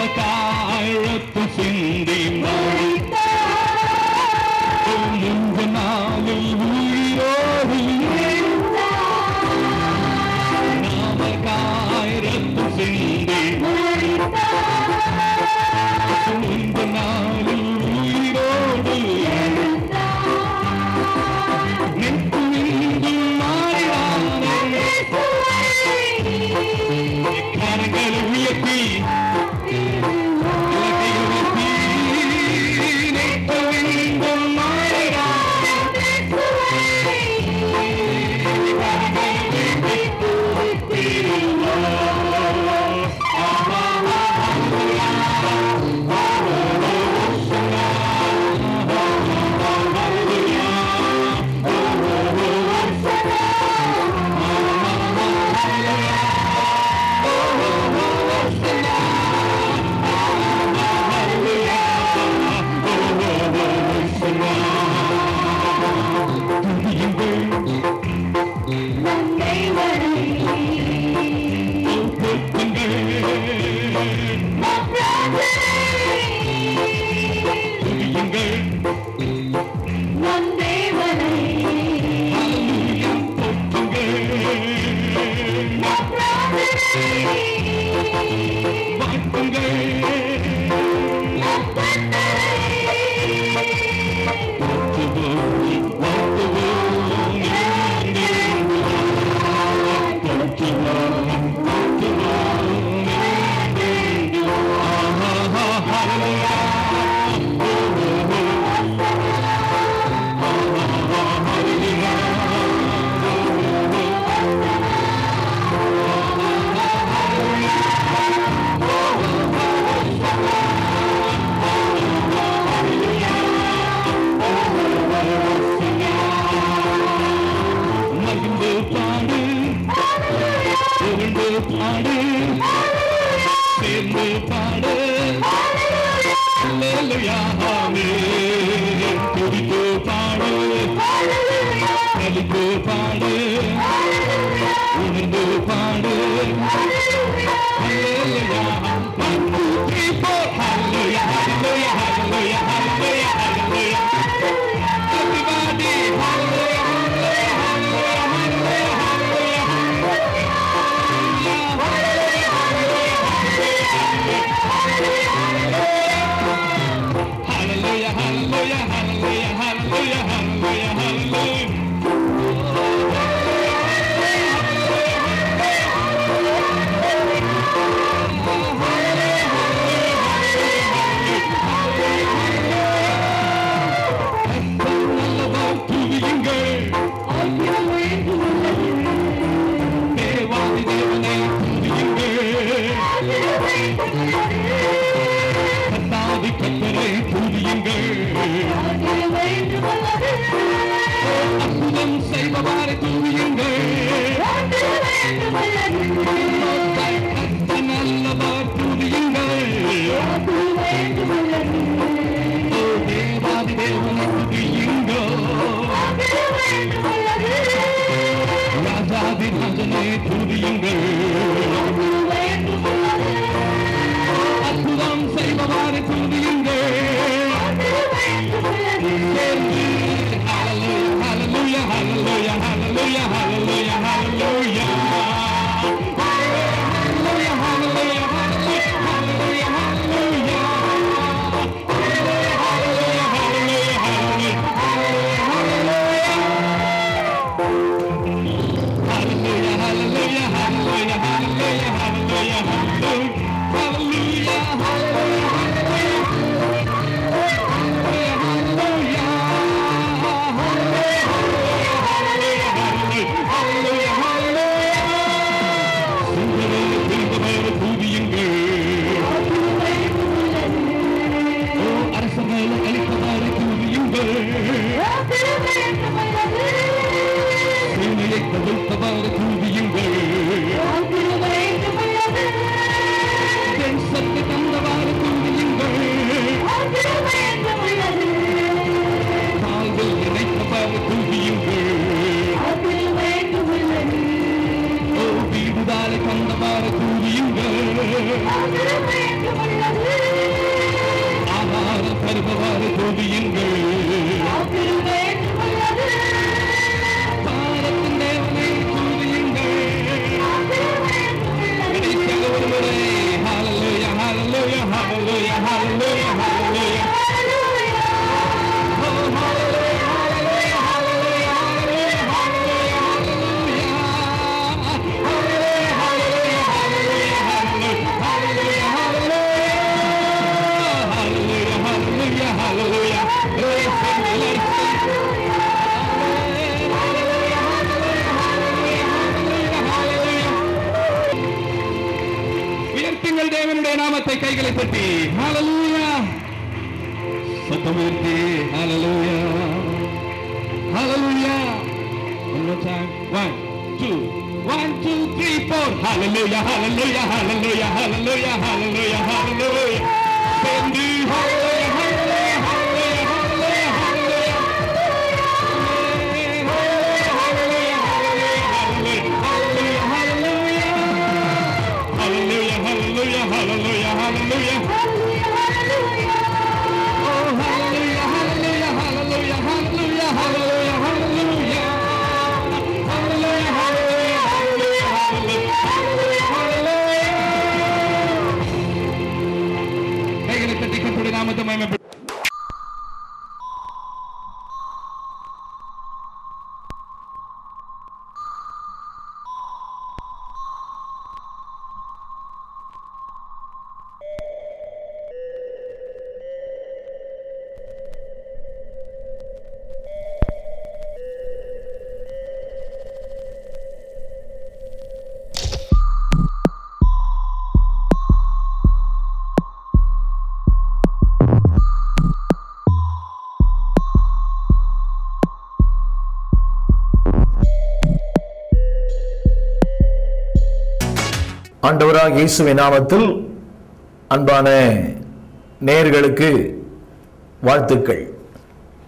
நமக்காய் ரத்தம் சிந்தி முன்பு நாளில் உயிரோடு நமக்காய் ரத்தம் சிந்தி முன்பு நாளில் உயிரோடு கரங்கள் உயர்த்தி Sadanai. ஆகாரம் தருபவாறு துதியுங்கள். பாரத்தின் தேவனை துதியுங்கள். கடைசியாக ஒரு முறை ஹல்லேலூயா ஹல்லேலூயா ஹல்லேலூயா ஹல்லேலூயா ஹல்லேலூயா. உயர்த்துங்கள் தேவனுடைய நாமத்தை கைகளை தட்டி ஹல்லேலூயா. சத்தம் உயர்த்தி ஹல்லேலூயா ஹல்லேலூயா. One more time. 1 2 1 2 3 4 hallelujah hallelujah hallelujah hallelujah hallelujah hallelujah. Bendu hallelujah hallelujah hallelujah hallelujah hallelujah hallelujah hallelujah hallelujah hallelujah hallelujah. Oh hallelujah hallelujah hallelujah hallelujah hallelujah hallelujah. நாமத்தை மகிமைப்படுத்த ஆண்டவராகிய இயேசுவின் நாமத்தில் அன்பான நேயர்களுக்கு வாழ்த்துக்கள்.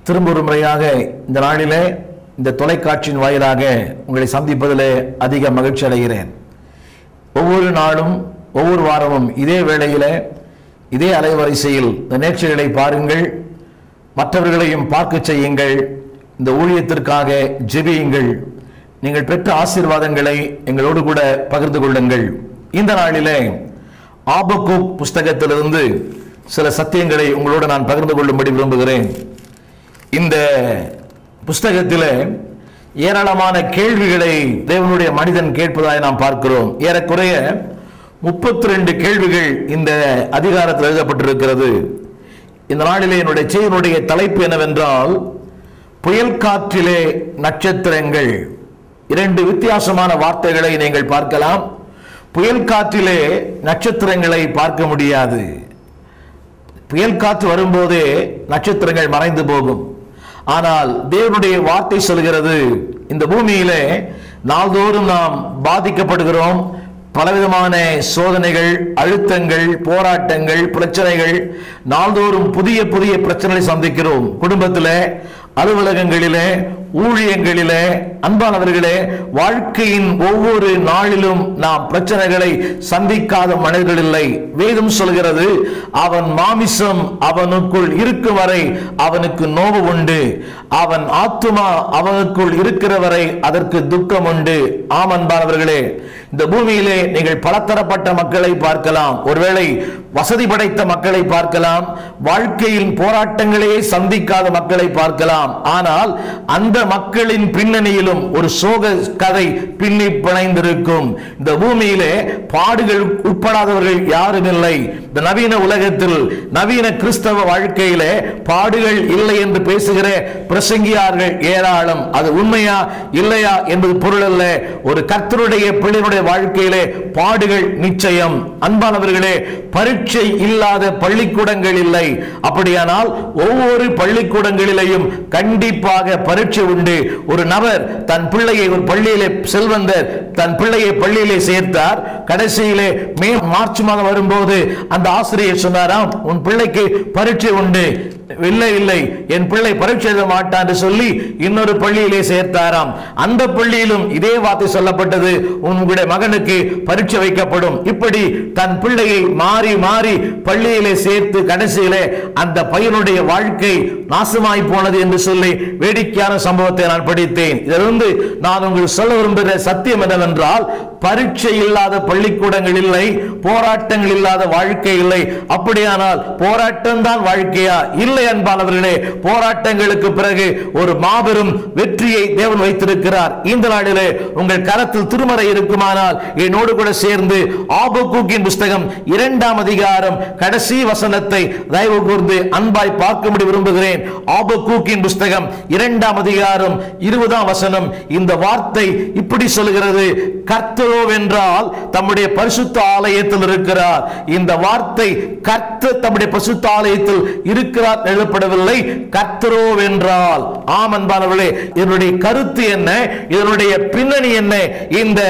திரும்ப ஒரு முறையாக இந்த நாளிலே இந்த தொலைக்காட்சியின் வாயிலாக உங்களை சந்திப்பதிலே அதிக மகிழ்ச்சி அடைகிறேன். ஒவ்வொரு நாளும் ஒவ்வொரு வாரமும் இதே வேளையிலே இதே அலைவரிசையில் இந்த நிகழ்ச்சிகளை பாருங்கள், மற்றவர்களையும் பார்க்க செய்யுங்கள், இந்த ஊழியத்திற்காக ஜெபியுங்கள். நீங்கள் பெற்ற ஆசீர்வாதங்களை எங்களோடு கூட பகிர்ந்து கொள்ளுங்கள். இந்த நாளிலே ஆபக்கூக் புஸ்தகத்திலிருந்து சில சத்தியங்களை உங்களோடு நான் பகிர்ந்து கொள்ளும்படி விரும்புகிறேன். இந்த புஸ்தகத்திலே ஏராளமான கேள்விகளை தேவனுடைய மனிதன் கேட்பதாய் நாம் பார்க்கிறோம். ஏறக்குறைய 32 கேள்விகள் இந்த அதிகாரத்தில் எழுதப்பட்டிருக்கிறது. இந்த நாளிலே என்னுடைய செய்தியினுடைய தலைப்பு என்னவென்றால், புயல் காற்றிலே நட்சத்திரங்கள். 2 வித்தியாசமான வார்த்தைகளை நீங்கள் பார்க்கலாம். புயல் காற்றிலே நட்சத்திரங்களை பார்க்க முடியாது. புயல் காற்று வரும்போதே நட்சத்திரங்கள் மறைந்து போகும். ஆனால் தேவனுடைய வார்த்தை சொல்கிறது, இந்த பூமியிலே நாள்தோறும் நாம் பாதிக்கப்படுகிறோம். பலவிதமான சோதனைகள், அழுத்தங்கள், போராட்டங்கள், பிரச்சனைகள், நாள்தோறும் புதிய புதிய பிரச்சனைகளை சந்திக்கிறோம். குடும்பத்திலே, அலுவலகங்களிலே, ஊழியங்களிலே. அன்பானவர்களே, வாழ்க்கையின் ஒவ்வொரு நாளிலும் நாம் பிரச்சனைகளை சந்திக்காத மனிதர்கள் இல்லை. வேதம் சொல்கிறது, அவன் மாமிசம் அவனுக்குள் இருக்கும் வரை அவனுக்கு நோவு உண்டு, அவன் ஆத்துமா அவனுக்குள் இருக்கிற வரை அதற்கு துக்கம் உண்டு. ஆம் அன்பானவர்களே, இந்த பூமியிலே நீங்கள் பலதரப்பட்ட மக்களை பார்க்கலாம். ஒருவேளை வசதி படைத்த மக்களை பார்க்கலாம், வாழ்க்கையின் போராட்டங்களையே சந்திக்காத மக்களை பார்க்கலாம். ஆனால் அந்த மக்களின் பின்னணியிலும் ஒரு சோக கதை பின்னி பிணைந்திருக்கும். இந்த பூமியிலே பாடுகள் உட்படாதவர்கள் யாரும் இல்லை. இந்த நவீன உலகத்தில், நவீன கிறிஸ்தவ வாழ்க்கையிலே பாடுகள் இல்லை என்று பேசுகிற பிரசங்கியார்கள் ஏராளம். அது உண்மையா இல்லையா என்பது பொருள் அல்ல. ஒரு கர்த்தருடைய பிள்ளைகளுடைய வாழ்க்கையிலே பாடுகள் நிச்சயம். அன்பானவர்களே, பரீட்சை இல்லாத பள்ளிக்கூடங்கள் இல்லை. அப்படியானால் ஒவ்வொரு பள்ளிக்கூடங்களிலேயும் கண்டிப்பாக பரீட்சை உண்டு. ஒரு நபர் தன் பிள்ளையை ஒரு பள்ளியிலே, செல்வந்தர் தன் பிள்ளையை பள்ளியிலே சேர்த்தார். கடைசியிலே மார்ச் மாதம் வரும்போது அந்த ஆசிரியர் சொன்னாராம், உன் பிள்ளைக்கு பரீட்சை உண்டு. இல்லை இல்லை, என் பிள்ளை பரீட்சை எழுத மாட்டான் என்று சொல்லி இன்னொரு பள்ளியிலே சேர்த்தாராம். அந்த பள்ளியிலும் இதே வார்த்தை சொல்லப்பட்டது, உங்களுடைய மகனுக்கு பரீட்சை வைக்கப்படும். இப்படி தன் பிள்ளையை மாறி மாறி பள்ளியிலே சேர்த்து கடைசியிலே அந்த பையனுடைய வாழ்க்கை நாசமாய் போனது என்று சொல்லி வேடிக்கையான சம்பவத்தை நான் படித்தேன். இதிலிருந்து நான் உங்களுக்கு சொல்ல விரும்புகிற சத்தியம் என்னவென்றால், பரீட்சை இல்லாத பள்ளிக்கூடங்கள் இல்லை, போராட்டங்கள் இல்லாத வாழ்க்கை இல்லை. அப்படியானால் போராட்டம் தான் வாழ்க்கையா? இல்லை அன்பானவர்களே, போராட்டங்களுக்கு பிறகு ஒரு மாபெரும் வெற்றியை தேவன் வைத்திருக்கிறார். இந்த நாளிலே உங்கள் கரத்தில் திருமறை இருக்குமானால் என்னோடு கூட சேர்ந்து ஆபக்கூக்கின் புஸ்தகம் 2ஆம் அதிகாரம் கடைசி வசனத்தை தயவு கூர்ந்து அன்பாய் பார்க்கும்படி விரும்புகிறேன். ஆபக்கூக்கின் புஸ்தகம் 2ஆம் அதிகாரம் 20ஆம் வசனம். இந்த வார்த்தை இப்படி சொல்கிறது, கர்த்தரோவென்றால் தம்முடைய பரிசுத்த ஆலயத்தில் இருக்கிறார். இந்த வார்த்தை கர்த்தர் தம்முடைய பரிசுத்த ஆலயத்தில் இருக்கிறார் எழுதப்படவில்லை, கர்த்தரோவென்றால். ஆம் அன்பானவர்களே, இதனுடைய கருத்து என்ன, இதனுடைய பின்னணி என்ன? இந்த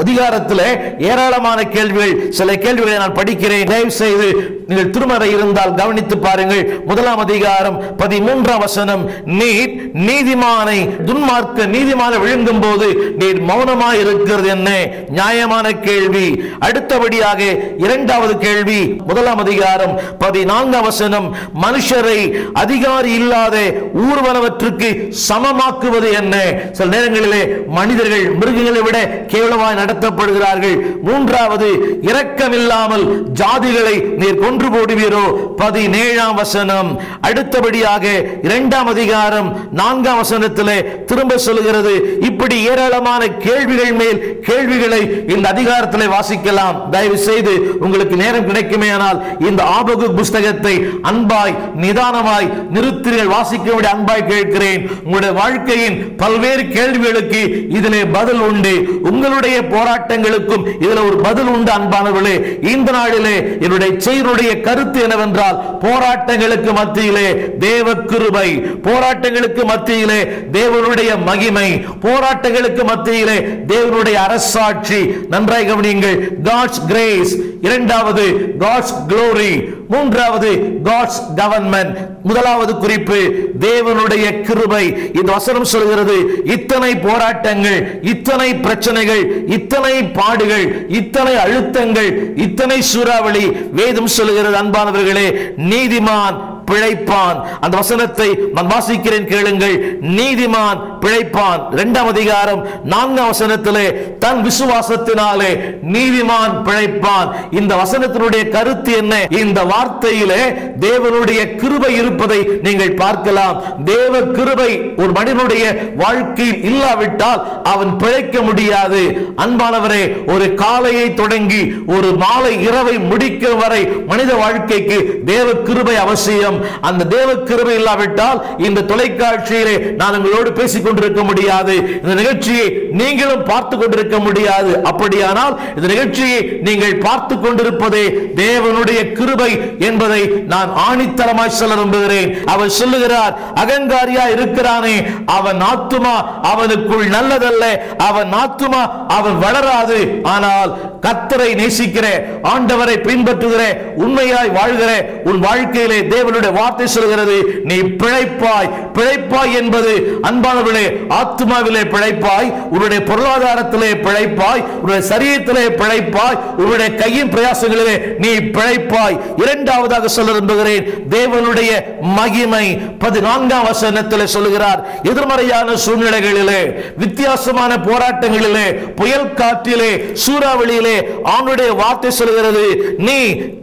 அதிகாரத்தில் ஏராளமான கேள்விகள், சில கேள்விகளை நான் படிக்கிறேன். தயவு செய்து நீங்கள் திருமறை இருந்தால் கவனித்து பாருங்கள். 1ஆம் அதிகாரம் 13ஆம் வசனம், நீர் நீதிமானை துன்மார்க்க நீதிமானை விழுங்கும் போது நீர் மௌனமாய் இருக்கிறது என்ன? நியாயமான கேள்வி. அடுத்தபடியாக 2வது கேள்வி, 1ஆம் அதிகாரம் 14ஆம் வசனம், மனுஷரை அதிகாரி இல்லாத ஊர்வனவற்றுக்கு சமமாக்குவது என்ன? சில நேரங்களிலே மனிதர்கள் மிருகங்களை விட கேவலமாய் நடத்தப்படுகிறார்கள். 3வது, இரக்கமில்லாமல் ஜாதிகளை நீர் கொன்று போடுவீரோ? 17ஆம் வசனம். அடுத்தபடியாக 2ஆம் அதிகாரம் 4ஆம் வசனத்திலே திரும்ப சொல்கிறது. இப்படி ஏராளமான கேள்விகள் மேல் கேள்விகளை இந்த அதிகாரத்திலே வாசிக்கலாம். தயவு செய்து உங்களுக்கு நேரம் கிடைக்குமேயானால் இந்த ஆபகுக் புஸ்தகத்தை அன்பாய் நிதானமாய் நிறுத்திகள் வாசிக்கும்படி அன்பாய் கேட்கிறேன். உங்களுடைய வாழ்க்கையின் பல்வேறு கேள்விகளுக்கு இதிலே பதில் உண்டு. உங்களுடைய போராட்டங்களுக்கும் இதில் ஒரு பதில் உண்டு அன்பானவர்களே. இந்த நாளிலே என்னுடைய செய்தியுடைய கருத்து என்னவென்றால், போராட்டங்களுக்கு மத்தியிலே தேவ கிருபை, போராட்டங்களுக்கு மத்தியிலே தேவனுடைய மகிமை, போராட்டங்களுக்கு மத்தியிலே தேவனுடைய அரசாட்சி. நன்றாய் கவனியுங்கள். God's grace, 2வது God's glory, 3வது God's government. முதலாவது குறிப்பு தேவனுடைய கிருபை. இந்த வசனம் சொல்கிறது, இத்தனை போராட்டங்கள், இத்தனை பிரச்சனைகள், இத்தனை பாடுகள், இத்தனை அழுத்தங்கள், இத்தனை சூறாவளி, வேதம் சொல்கிறது அன்பானவர்களே, நீதிமான் பிழைப்பான். அந்த வசனத்தை நான் வாசிக்கிறேன், கேளுங்கள். நீதிமான் பிழைப்பான். 2ஆம் அதிகாரம் 4ஆம் வசனத்திலே, தன் விசுவாசத்தினாலே நீதிமான் பிழைப்பான். இந்த வசனத்தினுடைய கருத்து என்ன? இந்த வார்த்தையிலே தேவனுடைய கிருபை இருப்பதை நீங்கள் பார்க்கலாம். தேவ கிருபை ஒரு மனிதனுடைய வாழ்க்கையில் இல்லாவிட்டால் அவன் பிழைக்க முடியாது. அன்பானவரே, ஒரு காலையை தொடங்கி ஒரு மாலை இரவை முடிக்கிற வரை மனித வாழ்க்கைக்கு தேவ கிருபை அவசியம். அந்த தேவ கிருபை இல்லாவிட்டால் இந்த தொலைக்காட்சியிலே நான் உங்களோடு பேசிக் கொண்டிருக்க முடியாது, இந்த நிகழ்ச்சியை நீங்களும் பார்த்துக் கொண்டிருக்க முடியாது. அப்படியானால் இந்த நிகழ்ச்சியை நீங்கள் பார்த்துக் கொண்டிருப்பதே தேவனுடைய கிருபை என்பதை நான் ஆணித்தரமாய் சொல்ல விரும்புகிறேன். அவர் சொல்லுகிறார், அகங்காரியா இருக்கிறானே அவன் ஆத்துமா அவனுக்குள் நல்லதல்ல, அவன் ஆத்துமா அவன் வளராது. ஆனால் கர்த்தரை நேசிக்கிற, ஆண்டவரை பின்பற்றுகிற, உண்மையாய் வாழ்கிற உன் வாழ்க்கையிலே தேவனுடைய வார்த்தை சொல்கிறது, நீ பிழைப்பாய். பிழைப்பாய் என்பது அன்பானவர்களே, ஆத்துமாவிலே பிழைப்பாய், உன்னுடைய பொருளாதாரத்திலே பிழைப்பாய், உன்னுடைய சரீரத்திலே பிழைப்பாய், உன்னுடைய கையின் பிரயாசங்களிலே நீ பிழைப்பாய். 2வதாக சொல்ல விரும்புகிறேன், தேவனுடைய மகிமை. 14ஆம் வசனத்திலே சொல்லுகிறார், எதிர்மறையான சூழ்நிலைகளிலே, வித்தியாசமான போராட்டங்களிலே, புயல் காற்றிலே, சூறாவளியிலே ஆண்டுடைய வார்த்தை சொல்கிறது, நீ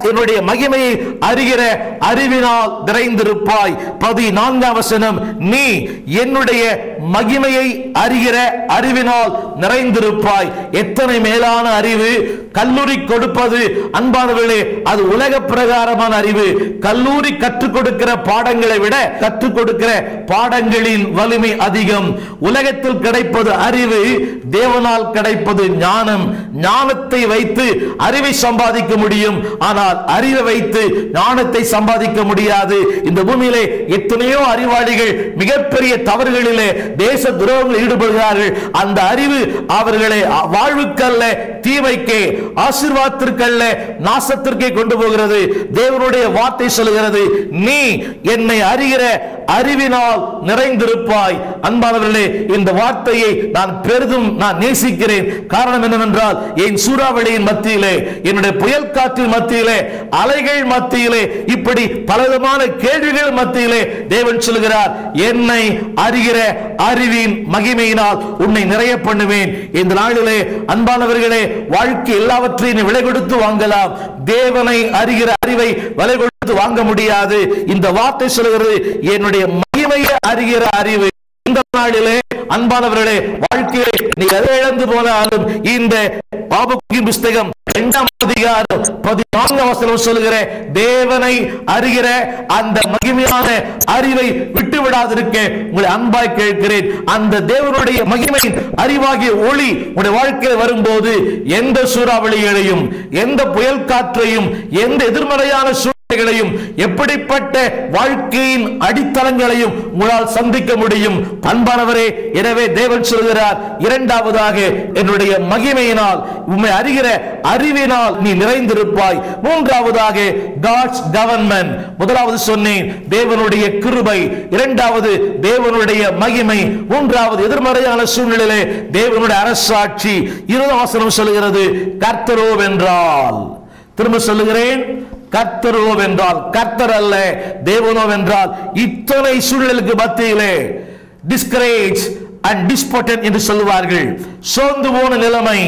என்னுடைய மகிமையை அறிகிற அறிவினால் நிறைந்திருப்பாய். 14ஆம் வசனம், நீ என்னுடைய மகிமையை அறிகிற அறிவினால் நிறைந்திருப்பாய். எத்தனை மேலான அறிவு! கல்லூரி கொடுப்பது அன்பானவர்களே, அது உலக பிரகாரமான அறிவு. கல்லூரி கற்றுக் கொடுக்கிற பாடங்களை விட கற்றுக் கொடுக்கிற பாடங்களின் வலிமை அதிகம். உலகத்தில் கிடைப்பது அறிவு, தேவனால் கிடைப்பது ஞானம். ஞானத்தை வைத்து அறிவை சம்பாதிக்க முடியும், ஆனால் அறிவை வைத்து ஞானத்தை சம்பாதிக்க முடியாது. இந்த பூமியிலே எத்தனையோ அறிவாளிகள் மிகப்பெரிய தவறுகளிலே, தேச துரோகங்களில் ஈடுபடுகிறார்கள். அந்த அறிவு அவர்களை வாழ்வுக்கல்ல தீமைக்கே, ஆசீர்வாதத்திற்கல்ல நாசத்திற்கே கொண்டு போகிறது. தேவனுடைய வார்த்தை சொல்கிறது, நீ என்னை அறிகிற அறிவினால் நிறைந்திருப்பாய். அன்பானவர்களே, இந்த வார்த்தையை நான் பெரிதும் நேசிக்கிறேன். காரணம் என்னவென்றால், என் சூறாவளியின் மத்தியிலே, என்னுடைய புயல் காற்றின் மத்தியிலே, அலைகள் மத்தியிலே, இப்படி பலவிதமான கேள்விகள் மத்தியிலே தேவன் சொல்கிறார், என்னை அறிகிற அறிவின் மகிமையினால் உன்னை நிறைய பண்ணுவேன். இந்த நாளிலே அன்பானவர்களே, வாழ்க்கை எல்லாவற்றையும் விலை கொடுத்து வாங்கலாம். தேவனை அறிகிற அறிவை விலை கொடுத்து வாங்க முடியாது. இந்த வார்த்தை சொல்கிறது, என்னுடைய மகிமையை அறிகிற அறிவு. இந்த நாளிலே அன்பானவர்களே, வாழ்க்கையை நீ எதை இழந்து போனாலும் இந்த ஆபத்தின் புஸ்தகம் 2ஆம் அதிகாரம் 14ஆம் வசனம் சொல்கிற தேவனை அறிகிற அந்த மகிமையான அறிவை விட்டுவிடாதிருக்க உங்களை அன்பாய் கேட்கிறேன். அந்த தேவனுடைய மகிமை அறிவாகிய ஒளி உங்களுடைய வாழ்க்கையில் வரும்போது எந்த சூறாவளிகளையும், எந்த புயல் காற்றையும், எந்த எதிர்மறையான சூழ்நிலைகளையும், எப்படிப்பட்ட வாழ்க்கையின் அடித்தளங்களையும் உங்களால் சந்திக்க முடியும். அன்பானவரே, எனவே தேவன் சொல்கிறார், இரண்டாவதாக என்னுடைய மகிமையினால், உம்மை அறிகிற அறிவினால் நீ நிறைந்திருப்பாய். மூன்றாவதாக God's government. முதலாவது சொன்னேன் தேவனுடைய கிருபை, இரண்டாவது தேவனுடைய மகிமை, மூன்றாவது எதிர்மறையான சூழ்நிலையிலே தேவனுடைய அரசாட்சி. 20ஆம் வசனம் சொல்கிறது, கர்த்தரோவென்றால், திரும்ப சொல்லுகிறேன், கர்த்தரோவென்றால், கர்த்தர் அல்ல தேவனோவென்றால், இத்தனை சூழ்நிலைக்கு மத்தியிலே டிஸ்கரேஜ் அண்ட் டிஸ்போர்டன்ட் என்று சொல்லுவார்கள். சோர்ந்து போன நிலைமை,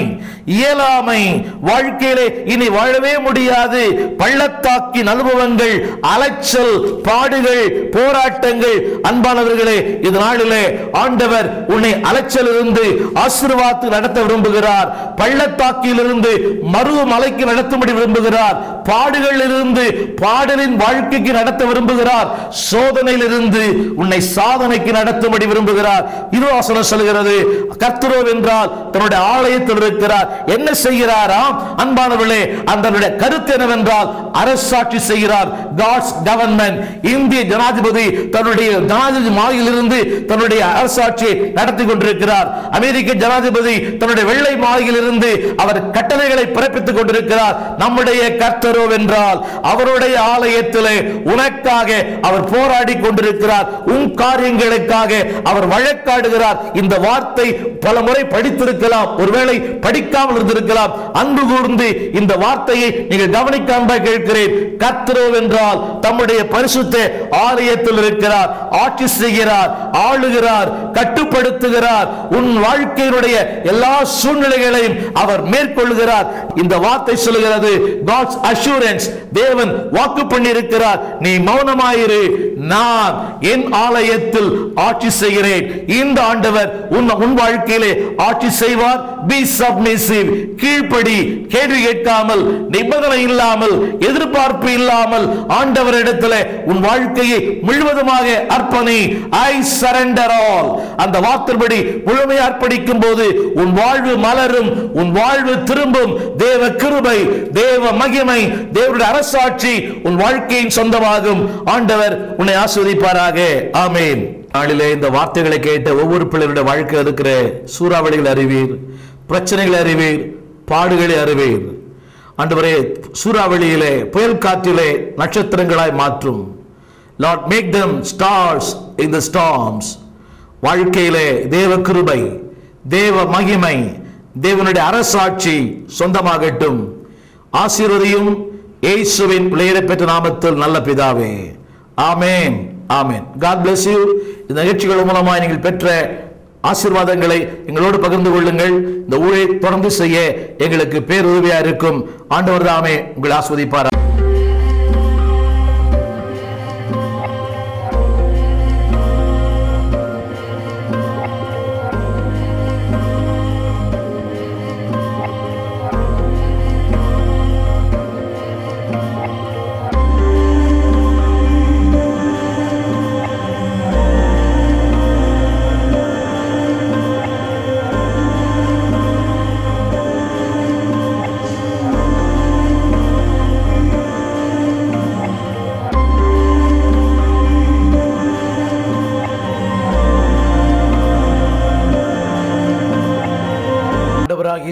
இயலாமை, வாழ்க்கையிலே இனி வாழவே முடியாது, பள்ளத்தாக்கின் அனுபவங்கள், அலைச்சல், பாடுகள், போராட்டங்கள். அன்பானவர்களே, இந்த நாளிலே ஆண்டவர் உன்னை அலைச்சல் இருந்து ஆசீர்வாதத்துக்கு நடத்த விரும்புகிறார். பள்ளத்தாக்கில் இருந்து மருவமலைக்கு நடத்தும்படி விரும்புகிறார். பாடுகள் இருந்து பாடலின் வாழ்க்கைக்கு நடத்த விரும்புகிறார். சோதனையில் இருந்து உன்னை சாதனைக்கு நடத்தும்படி விரும்புகிறார். இது வசனம் சொல்கிறது, கர்த்தரோ என்றால் தன்னுடைய ஆலயத்தில் இருக்கிறார். என்ன செய்கிறாராம் அன்பானவர்களே? அந்த கருத்து என்னவென்றால் அரசாட்சி செய்கிறார். God's government. இந்திய ஜனாதிபதி தன்னுடைய ஜனாதிபதி மாளிகையிலிருந்து தன்னுடைய அரசாட்சியை நடத்தி கொண்டிருக்கிறார். அமெரிக்க ஜனாதிபதி தன்னுடைய வெள்ளை மாளிகையிலிருந்து அவர் கட்டளைகளை பிறப்பித்துக் கொண்டிருக்கிறார். நம்முடைய கர்த்தரோ என்றால் அவருடைய ஆலயத்திலே உனக்காக அவர் போராடி கொண்டிருக்கிறார். உன் காரியங்களுக்காக அவர் வழக்காடுகிறார். இந்த வார்த்தை பல முறை படித்திருக்கலாம், ஒருவேளை படிக்காமல் இருந்திருக்கலாம். அன்பு கூர்ந்து இந்த வார்த்தையை நீங்கள் கவனிக்காம கேட்கிறேன். கர்த்தரோ என்றால் தம்முடைய பரிசுத்த ஆலயத்தில் இருக்கிறார், ஆட்சி செய்கிறார், ஆளுகிறார், கட்டுப்படுத்துகிறார். உன் வாழ்க்கையினுடைய எல்லா சூழ்நிலைகளையும் அவர் மேற்கொள்கிறார். இந்த வார்த்தை சொல்லுகிறது, God's assurance. தேவன் வாக்கு பண்ணியிருக்கிறார், நீ மௌனமாயிரு, நான் என் ஆலயத்தில் ஆட்சி செய்கிறேன். இந்த ஆண்டவர் உன் வாழ்க்கையிலே ஆட்சி செய்வார். Be submissive. கீழ்ப்படி, கேள்வி கேட்காமல், நிபந்தனை இல்லாமல், எதிர்பார்ப்பு இல்லாமல் ஆண்டவரிடத்தில் உன் வாழ்க்கையை முழுவதுமாக அர்ப்பணி. I surrender all. அந்த வார்த்தைப்படி முழுமையாக அர்ப்பணிக்கும் போது உன் வாழ்வு மலரும், உன் வாழ்வு திரும்பும். தேவ கிருபை, தேவ மகிமை, தேவனுடைய அரசாட்சி உன் வாழ்க்கையின் சொந்தமாகும். ஆண்டவர் உன்னை ஆசீர்வதிப்பாராக. ஆமென். நாளிலே இந்த வார்த்தைகளை கேட்ட ஒவ்வொரு பிள்ளைகளுடைய வாழ்க்கை இருக்கிற சூறாவளிகள் அறிவீர், பிரச்சனைகளை அறிவீர், பாடுகளை அறிவீர். ஆண்டவரே, சூறாவளியிலே, புயல் காற்றிலே நட்சத்திரங்களாய் மாற்றும். Lord, make them stars in the storms. வாழ்க்கையிலே தேவ கிருபை, தேவ மகிமை, தேவனுடைய அரசாட்சி சொந்தமாகட்டும். ஆசீர்வதியும் இயேசுவின் பெற்ற நாமத்தில் நல்ல பிதாவே. ஆமென். ஆமென். God bless you. இந்த நிகழ்ச்சிகள் மூலமாக நீங்கள் பெற்ற ஆசீர்வாதங்களை எங்களோடு பகிர்ந்து கொள்ளுங்கள். இந்த ஊழியத்தை தொடர்ந்து செய்ய எங்களுக்கு பேருதவியா இருக்கும். ஆண்டவர் தாமே உங்களை ஆசீர்வதிப்பார்.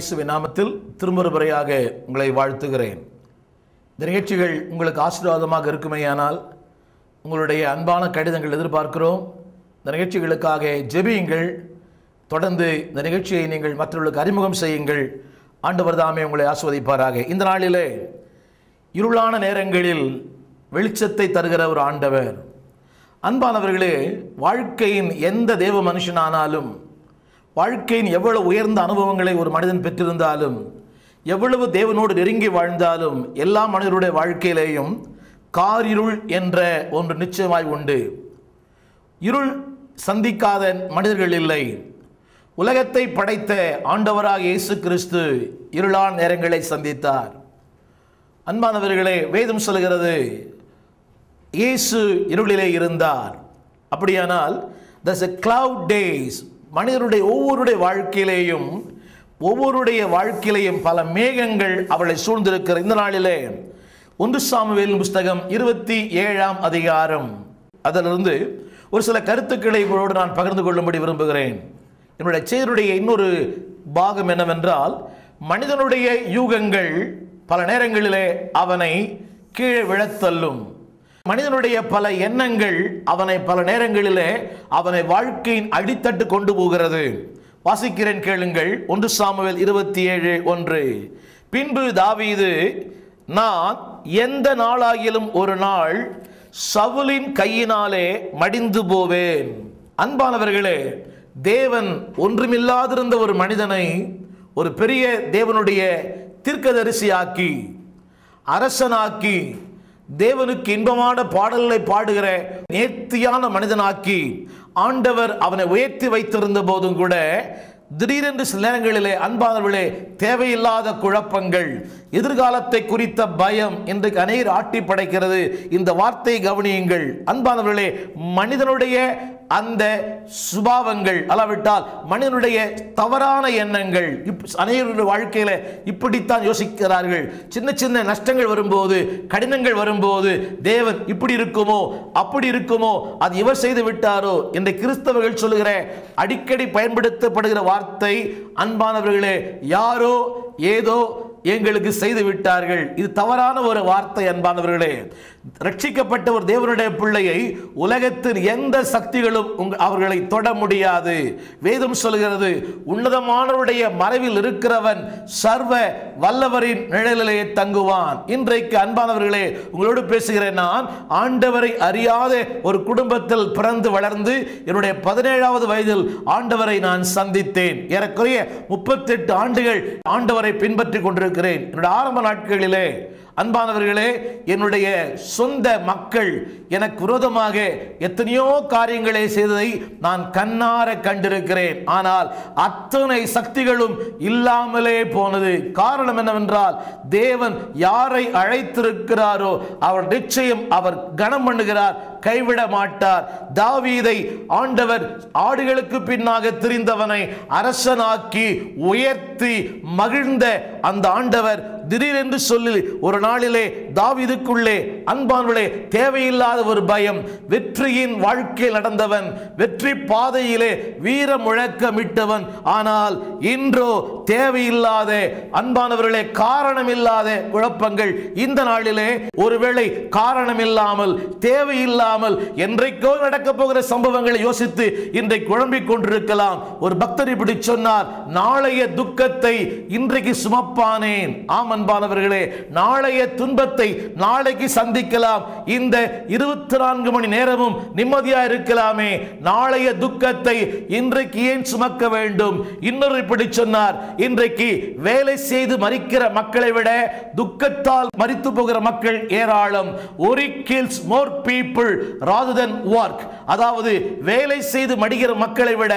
இயேசுவின் நாமத்தில் திரும்ப முறையாக உங்களை வாழ்த்துகிறேன். இந்த நிகழ்ச்சிகள் உங்களுக்கு ஆசீர்வாதமாக இருக்குமேயானால் உங்களுடைய அன்பான கடிதங்கள் எதிர்பார்க்கிறோம். இந்த நிகழ்ச்சிகளுக்காக ஜெபியுங்கள். தொடர்ந்து இந்த நிகழ்ச்சியை நீங்கள் மற்றவர்களுக்கு அறிமுகம் செய்யுங்கள். ஆண்டவர் தாமே உங்களை ஆசீர்வதிப்பாராக. இந்த நாளிலே இருளான நேரங்களில் வெளிச்சத்தை தருகிற ஒரு ஆண்டவர். அன்பானவர்களே, வாழ்க்கையின் எந்த தேவ மனுஷனானாலும், வாழ்க்கையின் எவ்வளவு உயர்ந்த அனுபவங்களை ஒரு மனிதன் பெற்றிருந்தாலும், எவ்வளவு தேவனோடு நெருங்கி வாழ்ந்தாலும், எல்லா மனிதருடைய வாழ்க்கையிலேயும் காரிருள் என்ற ஒன்று நிச்சயமாய் உண்டு. இருள் சந்திக்காத மனிதர்கள் இல்லை. உலகத்தை படைத்த ஆண்டவராக இயேசு கிறிஸ்து இருளான நேரங்களை சந்தித்தார். அன்பானவர்களே, வேதம் சொல்கிறது இயேசு இருளிலே இருந்தார். அப்படியானால் there's a cloud days. மனிதருடைய ஒவ்வொருடைய வாழ்க்கையிலேயும் பல மேகங்கள் அவளை சூழ்ந்திருக்கிற இந்த நாளிலே 1 சாமுவேல் புஸ்தகம் 27ஆம் அதிகாரம், அதிலிருந்து ஒரு சில கருத்துக்களை உங்களோடு நான் பகிர்ந்து கொள்ளும்படி விரும்புகிறேன். என்னுடைய செய்தியுடைய இன்னொரு பாகம் என்னவென்றால், மனிதனுடைய யூகங்கள் பல நேரங்களிலே அவனை கீழே விழத்தள்ளும். மனிதனுடைய பல எண்ணங்கள் அவனை பல நேரங்களிலே அவனை வாழ்க்கையின் அடித்தட்டு கொண்டு போகிறது. வாசிக்கிறேன், கேளுங்கள். 1 சாமுவேல் 27:1. பின்பு தாவீது, நான் எந்த நாளாகிலும் ஒரு நாள் சவுலின் கையினாலே மடிந்து போவேன். அன்பானவர்களே, தேவன் ஒன்றுமில்லாதிருந்த ஒரு மனிதனை ஒரு பெரிய தேவனுடைய தீர்க்கதரிசியாக்கி, அரசனாக்கி, தேவனுக்கு இன்பமான பாடல்களை பாடுகிற நேர்த்தியான மனிதனாக்கி ஆண்டவர் அவனை உயர்த்தி வைத்திருந்த போதும் கூட திடீரென்று சில நேரங்களிலே அன்பானவர்களே தேவையில்லாத குழப்பங்கள், எதிர்காலத்தை குறித்த பயம் இன்றைக்கு அநேகர் ஆட்டி படைக்கிறது. இந்த வார்த்தையை கவனியுங்கள் அன்பானவர்களே. மனிதனுடைய அந்த சுபாவங்கள், அல்லாவிட்டால் மனிதனுடைய தவறான எண்ணங்கள் அநேகருடைய வாழ்க்கையில இப்படித்தான் யோசிக்கிறார்கள். சின்ன சின்ன நஷ்டங்கள் வரும்போது, கடினங்கள் வரும்போது, தேவன் இப்படி இருக்குமோ அப்படி இருக்குமோ, அது இவர் செய்து விட்டாரோ என்று கிறிஸ்தவர்கள் சொல்லுகிற அடிக்கடி பயன்படுத்தப்படுகிற வார்த்தை, அன்பானவர்களே, யாரோ ஏதோ எங்களுக்கு செய்து விட்டார்கள். இது தவறான ஒரு வார்த்தை. அன்பானவர்களே, ரட்சிக்கப்பட்ட ஒரு தேவனுடைய பிள்ளையை உலகத்தின் எந்த சக்திகளும் அவர்களை தொட முடியாது. வேதம் சொல்கிறது, உன்னதமானவருடைய மறைவில் இருக்கிறவன் சர்வ வல்லவரின் நிழலிலே தங்குவான். இன்றைக்கு அன்பானவர்களே, உங்களோடு பேசுகிறேன். நான் ஆண்டவரை அறியாத ஒரு குடும்பத்தில் பிறந்து வளர்ந்து என்னுடைய 17வது வயதில் ஆண்டவரை நான் சந்தித்தேன். ஏறக்குறைய 38 ஆண்டுகள் ஆண்டவரை பின்பற்றி கொண்டிருக்கிறேன். என்னுடைய ஆரம்ப நாட்களிலே அன்பானவர்களே, என்னுடைய சொந்த மக்கள் எனக்கு விரோதமாக எத்தனையோ காரியங்களை செய்ததை நான் கண்ணார கண்டிருக்கிறேன். ஆனால் அத்தனை சக்திகளும் இல்லாமலே போனது. காரணம் என்னவென்றால், தேவன் யாரை அழைத்திருக்கிறாரோ அவர் நிச்சயம் அவர் கனம் பண்ணுகிறார், கைவிட மாட்டார். தாவீதை ஆண்டவர் ஆடுகளுக்கு பின்னாக திரிந்தவனை அரசனாக்கி உயர்த்தி மகிழ்ந்த அந்த ஆண்டவர் திடீரென்று சொல்லி ஒரு நாளிலே தாவீதுக்குள்ளே அன்பானவர்களே தேவையில்லாத ஒரு பயம், வெற்றியின் வாழ்க்கையில் நடந்தவன், வெற்றி பாதையிலே வீர முழக்கமிட்டவன். ஆனால் இன்றோ தேவையில்லாத அன்பானவர்களே காரணமில்லாத குழப்பங்கள். இந்த நாளிலே ஒருவேளை காரணமில்லாமல் தேவையில்லாமல் என்றைக்கோ நடக்க போகிற சம்பவங்களை யோசித்து இன்றைக்கு குழம்பிக் கொண்டிருக்கலாம். ஒரு பக்தர் இப்படி சொன்னார், நாளைய துக்கத்தை இன்றைக்கு சுமப்பானேன். ஆம் அன்பானவர்களே, நாளைய துன்பத்தை நாளைக்கு சந்திக்கலாம். இந்த 24 மணி நேரமும் நிம்மதியா இருக்கலாமே. நாளைய துக்கத்தை இன்றைக்கு ஏன் சுமக்க வேண்டும்? இன்னொரு இப்படி சொன்னார், இன்றைக்கு வேலை செய்து மரிக்கிற மக்களை விட துக்கத்தால் மரித்து போகிற மக்கள் ஏராளம். Worry kills more people rather than work. அதாவது வேலை செய்து மடிகிற மக்களை விட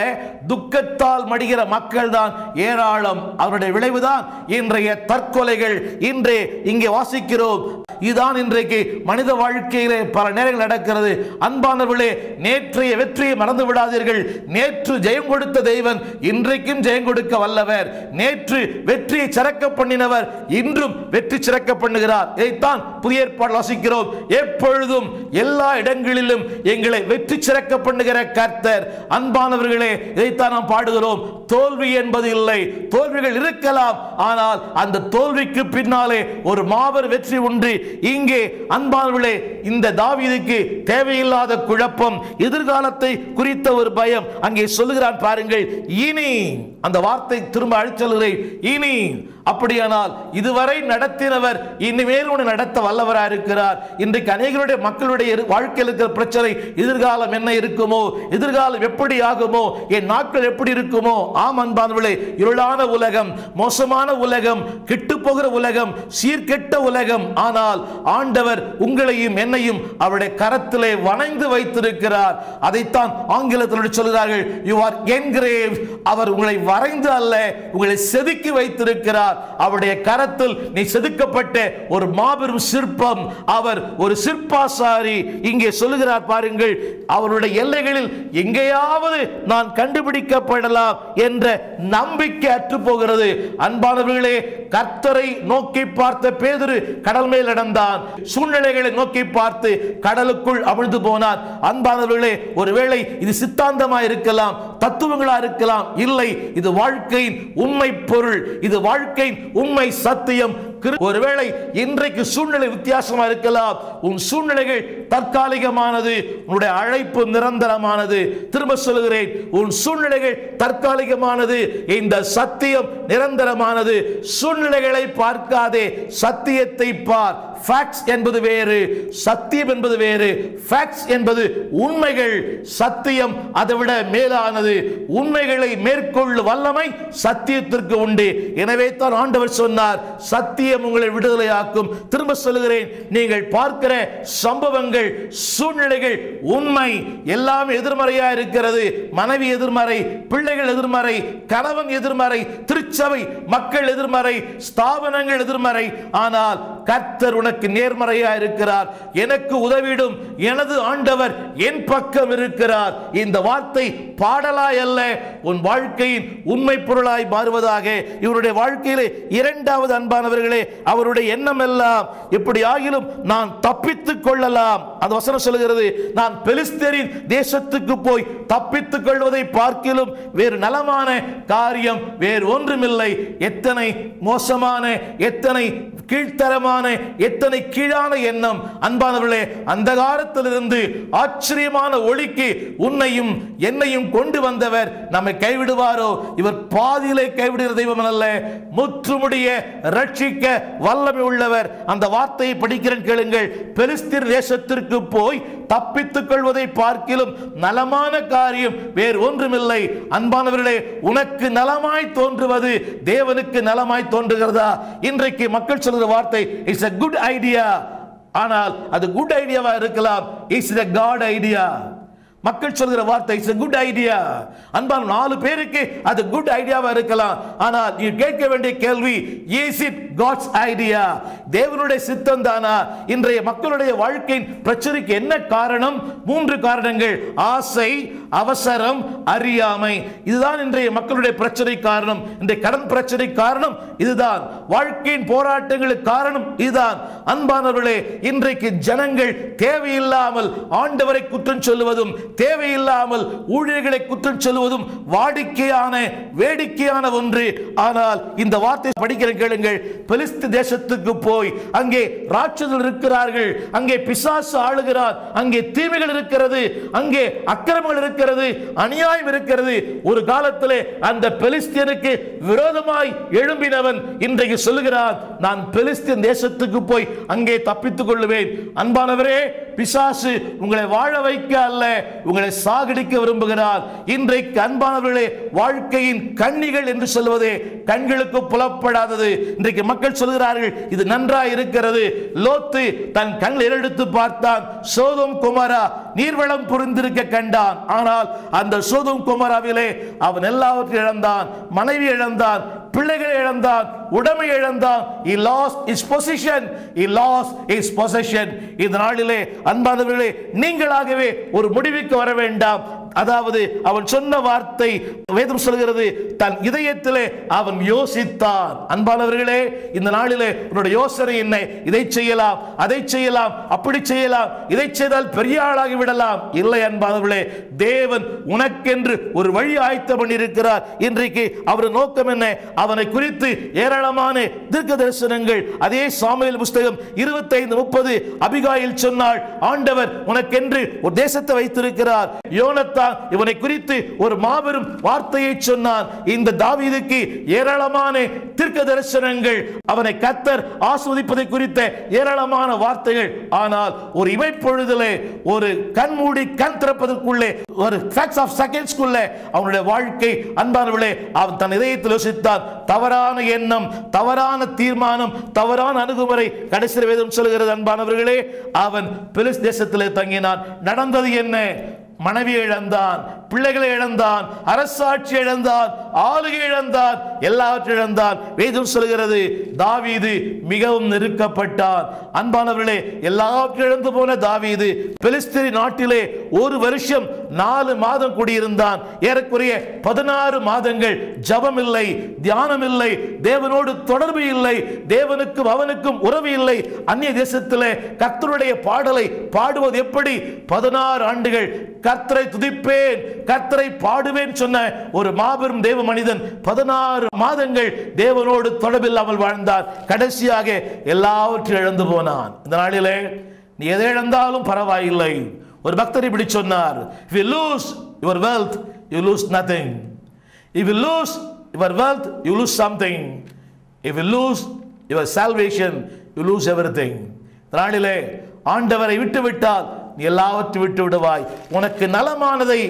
துக்கத்தால் மடிகிற மக்கள் தான் ஏராளம். அவருடைய விளைவுதான் இன்றைய தற்கொலைகள், பாருங்கள், இன்றே இங்கே வாசிக்கிறோம். இதுதான் இன்றைக்கு மனித வாழ்க்கையிலே பல நேரங்கள் நடக்கிறது. அன்பானவர்களே, நேற்றைய வெற்றியை மறந்து விடாதீர்கள். நேற்று ஜெயம் கொடுத்த தெய்வன் இன்றைக்கும் ஜெயம் கொடுக்க வல்லவர். நேற்று வெற்றியை சிறக்க பண்ணினவர் இன்றும் வெற்றி சிறக்க பண்ணுகிறார். இதைத்தான் புதிய ஏற்பாடு வாசிக்கிறோம். எப்பொழுதும் எல்லா இடங்களிலும் எங்களை வெற்றி சிறக்க பண்ணுகிற கர்த்தர். அன்பானவர்களே, இதைத்தான் நாம் பாடுகிறோம். தோல்வி என்பது இல்லை. தோல்விகள் இருக்கலாம், ஆனால் அந்த தோல்விக்கு பின்னாலே ஒரு மாபெரும் வெற்றி உண்டு. இங்கே அன்பானவர்களே, இந்த தாவீதுக்கு தேவையில்லாத குழப்பம், எதிர்காலத்தை குறித்த ஒரு பயம் அங்கே சொல்லுகிறான் பாருங்கள். இனி, அந்த வார்த்தை திரும்ப அழிச்சொல்கிறேன், இனி. அப்படியானால் இதுவரை நடத்தினவர் இனிமேல் உன்னை நடத்த வல்லவராக இருக்கிறார். இன்றைக்கு அநேகருடைய மக்களுடைய வாழ்க்கையில் இருக்கிற பிரச்சனை, எதிர்காலம் என்ன இருக்குமோ, எதிர்காலம் எப்படி ஆகுமோ, என் நாட்கள் எப்படி இருக்குமோ. ஆம் அன்பானவர்களே, இருளான உலகம், மோசமான உலகம், கெட்டு போகிற உலகம், சீர்கெட்ட உலகம். ஆனால் ஆண்டவர் உங்களையும் என்னையும் அவருடைய கரத்திலே வணைந்து வைத்திருக்கிறார். அதைத்தான் ஆங்கிலத்தில் சொல்கிறார்கள், you are engraved. அவர் உங்களை வரைந்து அல்ல, உங்களை செதுக்கி வைத்திருக்கிறார். அவருடைய கரத்தில் நீ செதுக்கப்பட்ட ஒரு மாபெரும் சிற்பம். அவர் ஒரு சிற்பாசாரி. இங்கே சொல்லுகிறார் பாருங்கள், அவருடைய எல்லைகளில் எங்கேயாவது நான் கண்டுபிடிக்கப்படலாம் என்ற நம்பிக்கை அற்று போகிறது. அன்பானவர்களே, கர்த்தரை நோக்கி பார்த்த பேதுரு கடல் மேல் நடந்தான். சூழ்நிலைகளை நோக்கி பார்த்து கடலுக்குள் அமிழ்ந்து போனான். அன்பானவர்களே, ஒருவேளை இது சித்தாந்தமா இருக்கலாம், தத்துவங்களா இருக்கலாம். இல்லை, இது வாழ்க்கையின் உண்மை பொருள், இது வாழ்க்கையின் உண்மை சத்தியம். ஒருவேளை இன்றைக்கு சூழ்நிலை வித்தியாசமா இருக்கலாம். உன் சூழ்நிலைகள் தற்காலிகமானது, உன்னுடைய அழைப்பு நிரந்தரமானது. திரும்ப சொல்கிறேன், உன் சூழ்நிலைகள் தற்காலிகமானது, இந்த சத்தியம் நிரந்தரமானது. சூழ்நிலைகளை பார்க்காதே, சத்தியத்தை பார். ஃபேக்ட்ஸ் என்பது வேறு, சத்தியம் என்பது வேறு. ஃபேக்ட்ஸ் என்பது உண்மைகள், சத்தியம் அதைவிட மேலானது. உண்மைகளை மேற்கொள்ளும் வல்லமை சத்தியத்திற்கு உண்டு. எனவே தான் ஆண்டவர் சொன்னார், சத்தியம் உங்களை விடுதலையாக்கும். திரும்ப சொல்லுகிறேன், நீங்கள் பார்க்கிற சம்பவங்கள், சூழ்நிலைகள் உண்மை, எல்லாம் எதிர்மறையா இருக்கிறது. மனைவி எதிர்மறை, பிள்ளைகள் எதிர்மறை, கணவன் எதிர்மறை, திருச்சபை மக்கள் எதிர்மறை, ஸ்தாபனங்கள் எதிர்மறை. ஆனால் கர்த்தர் உனக்கு நேர்மறையா இருக்கிறார். எனக்கு உதவிடும் எனது ஆண்டவர் என் பக்கம் இருக்கிறார். இந்த வார்த்தை பாடலாய் அல்ல, உன் வாழ்க்கையின் உண்மை பொருளாய் மாறுவதாக. இவருடைய வாழ்க்கையிலே இரண்டாவது அன்பானவர்களே, அவருடைய எண்ணம் எல்லாம் எப்படி ஆகிலும் நான் தப்பித்துக் கொள்ளலாம். அந்த வசனம் சொல்லுகிறது, நான் பெலிஸ்தரின் தேசத்துக்கு போய் தப்பித்துக் கொள்வதை பார்க்கிலும் வேறு நலமான காரியம் வேறு ஒன்றுமில்லை. எத்தனை மோசமான, எத்தனை கீழ்த்தரமான, எத்தனை கீழான எண்ணம். அன்பானவர்களே, அந்த காலத்திலிருந்து ஆச்சரியமான ஒளிக்கு உன்னையும் என்னையும் கொண்டு வந்தவர் நம்மை கைவிடுவாரோ? இவர் பாதியிலே கைவிடுகிற தெய்வம் அல்ல, முற்றுமுடிய ரட்சிக்க வல்லமை உள்ளவர். அந்த வார்த்தையை படிக்கிறேன் கேளுங்கள். பெலிஸ்தர் தேசத்திற்கு போய் தப்பித்துக் கொள்வதை பார்க்கிலும் நலமான காரியம் வேறு ஒன்றுமில்லை. அன்பானவர்களே, உனக்கு நலமாய் தோன்றுவது தேவனுக்கு நலமாய் தோன்றுகிறதா? இன்றைக்கு மக்கள் சொல்கிற வார்த்தை இட்ஸ் a good idea. ஆனால் அது குட் ஐடியாவா இருக்கலாம், இட்ஸ் a God idea. மக்கள் சொல்கிற வார்த்தை இட்ஸ் a good idea. அன்பான 4 பேருக்கு அது குட் ஐடியாவா இருக்கலாம். ஆனால் நீ கேட்க வேண்டிய கேள்வி, is it God's idea? தேவனுடைய சித்தம் தானா? இன்றைய மக்களுடைய வாழ்க்கையின் பிரச்சனைக்கு என்ன காரணம்? 3 காரணங்கள். ஆசை, அவசரம், அறியாமை. இதுதான் இன்றைய மக்களுடைய பிரச்சனை காரணம். இன்றைய கடன் பிரச்சனை காரணம் இதுதான். வாழ்க்கையின் போராட்டங்களுக்கு காரணம் இதுதான். அன்பானவர்களே, இன்றைக்கு ஜனங்கள் தேவையில்லாமல் ஆண்டவரை குற்றம் சொல்லுவதும், தேவையில்லாமல் ஊழியர்களை குற்றம் சொல்லுவதும் வாடிக்கையான, வேடிக்கையான ஒன்று. ஆனால் இந்த வார்த்தை படிக்கிற கேளுங்கள். பெலிஸ்து தேசத்துக்கு போய் அங்கே ராட்சதர்கள் இருக்கிறார்கள், அங்கே பிசாசு ஆளுகிறார், அங்கே தீமைகள் இருக்கிறது, அங்கே அக்கிரமங்கள் இருக்கிறது, அநியாயம் இருக்கிறது. ஒரு காலத்திலே அந்த பெலிஸ்தியனுக்கு விரோதமாய் எழும்பினவன் இன்றைக்கு சொல்லுகிறான், நான் பெலிஸ்தியன் தேசத்துக்கு போய் அங்கே தப்பித்துக் கொள்ளுவேன். அன்பானவரே, பிசாசு உங்களை வாழ வைக்க அல்ல, உங்களை சாகடிக்க விரும்புகிறார். இன்றைக்கு அன்பானவர்களே, வாழ்க்கையின் கண்ணிகள் என்று சொல்வதே கண்களுக்கு புலப்படாதது. இன்றைக்கு மக்கள் சொல்கிறார்கள், இது நன்றாய் இருக்கிறது. லோத்து தன் கண்கள் ஏறெடுத்து பார்த்தான், சோதோம் கொமோரா நீர்வளம் புரிந்திருக்க கண்டான். ஆனால் அந்த சோதோம் கொமோராவிலே அவன் எல்லாவற்றையும் இழந்தான். மனைவி இழந்தான், பிள்ளைகளை இழந்தான், உடைமை இழந்தான். He lost his position. He lost his possession. இந்த நாளிலே அன்பானவர்களே, நீங்களாகவே ஒரு முடிவுக்கு வர வேண்டாம். அதாவது அவன் சொன்ன வார்த்தை வேதம் சொல்கிறது, தன் இதயத்திலே அவன் யோசித்தான். அன்பானவர்களே, இந்த நாளிலே உன்னுடைய யோசனை என்ன? இதை செய்யலாம், அதை செய்யலாம், அப்படி செய்யலாம், இதை செய்தால் பெரிய ஆளாகி விடலாம். இல்லை அன்பானவர்களே, தேவன் உனக்கென்று ஒரு வழி ஆயத்தம் பண்ணியிருக்கிறார். இன்றைக்கு அவர் நோக்கம் என்ன? அவனை குறித்து ஏராளமான தீர்க்க தரிசனங்கள். அதே சாமுவேல் புஸ்தகம் 25:30 அபிகாயில் சொன்னாள், ஆண்டவர் உனக்கென்று ஒரு தேசத்தை வைத்திருக்கிறார். யோனத்தான் இவனை குறித்து ஒரு மாபெரும் வார்த்தையை சொன்னான். இந்த தாவீதுக்கு ஏராளமான தீர்க்க தரிசனங்கள், அவனை கர்த்தர் ஆசீர்வதிப்பதை குறித்த ஏராளமான வார்த்தைகள். ஆனால் ஒரு இமைப்பொழுதிலே, ஒரு கண்மூடி கண் திறப்பதற்குள்ளே, ஒரு fraction of secondsக்குள்ளே அவனுடைய வாழ்க்கை அன்பானவர்களே, அவன் தன் இதயத்தில் யோசித்தான். தவறான எண்ணம், தவறான தீர்மானம், தவறான அணுகுமுறை. கடைசி வேதம் சொல்கிறது அன்பானவர்களே, அவன் பெலிஸ்து தேசத்திலே தங்கினான். நடந்தது என்ன? மனைவி இழந்தான், பிள்ளைகளை இழந்தான், அரசாட்சி இழந்தான், ஆளுகை இழந்தான், எல்லாவற்றையும் இழந்தான். வேதம் சொல்கிறது தாவீது மிகவும் நெருக்கப்பட்டான். அன்பானவர்களே, எல்லாவற்றையும் இழந்து போன தாவீது பெலிஸ்தீன் நாட்டிலே 1 வருஷம் 4 மாதம் குடியிருந்தான். ஏறக்குறைய 16 மாதங்கள் ஜபம் இல்லை, தியானம் இல்லை, தேவனோடு தொடர்பு இல்லை, தேவனுக்கும் அவனுக்கும் உறவு இல்லை. அந்நிய தேசத்திலே கர்த்தருடைய பாடலை பாடுவது எப்படி? 16 ஆண்டுகள் கர்த்தரை துதிப்பேன், கர்த்தரை பாடுவேன் சொன்ன ஒரு மாபெரும் தேவ மனிதன் 16 மாதங்கள் தேவனோடு தொடர்பில்லாமல் வாழ்ந்தார். கடைசியாக எல்லாவற்றையும் இழந்து போனான். இந்த நாளிலே நீ எதை இழந்தாலும் பரவாயில்லை. ஒரு பக்தர் இப்படி சொன்னார், if you lose your wealth you lose nothing, if you lose your wealth you lose something, if you lose your salvation you lose everything. இந்த நாளிலே ஆண்டவரை விட்டுவிட்டால் நீ எல்லாவற்றையும் விட்டு விடுவாய். உனக்கு நலமானதை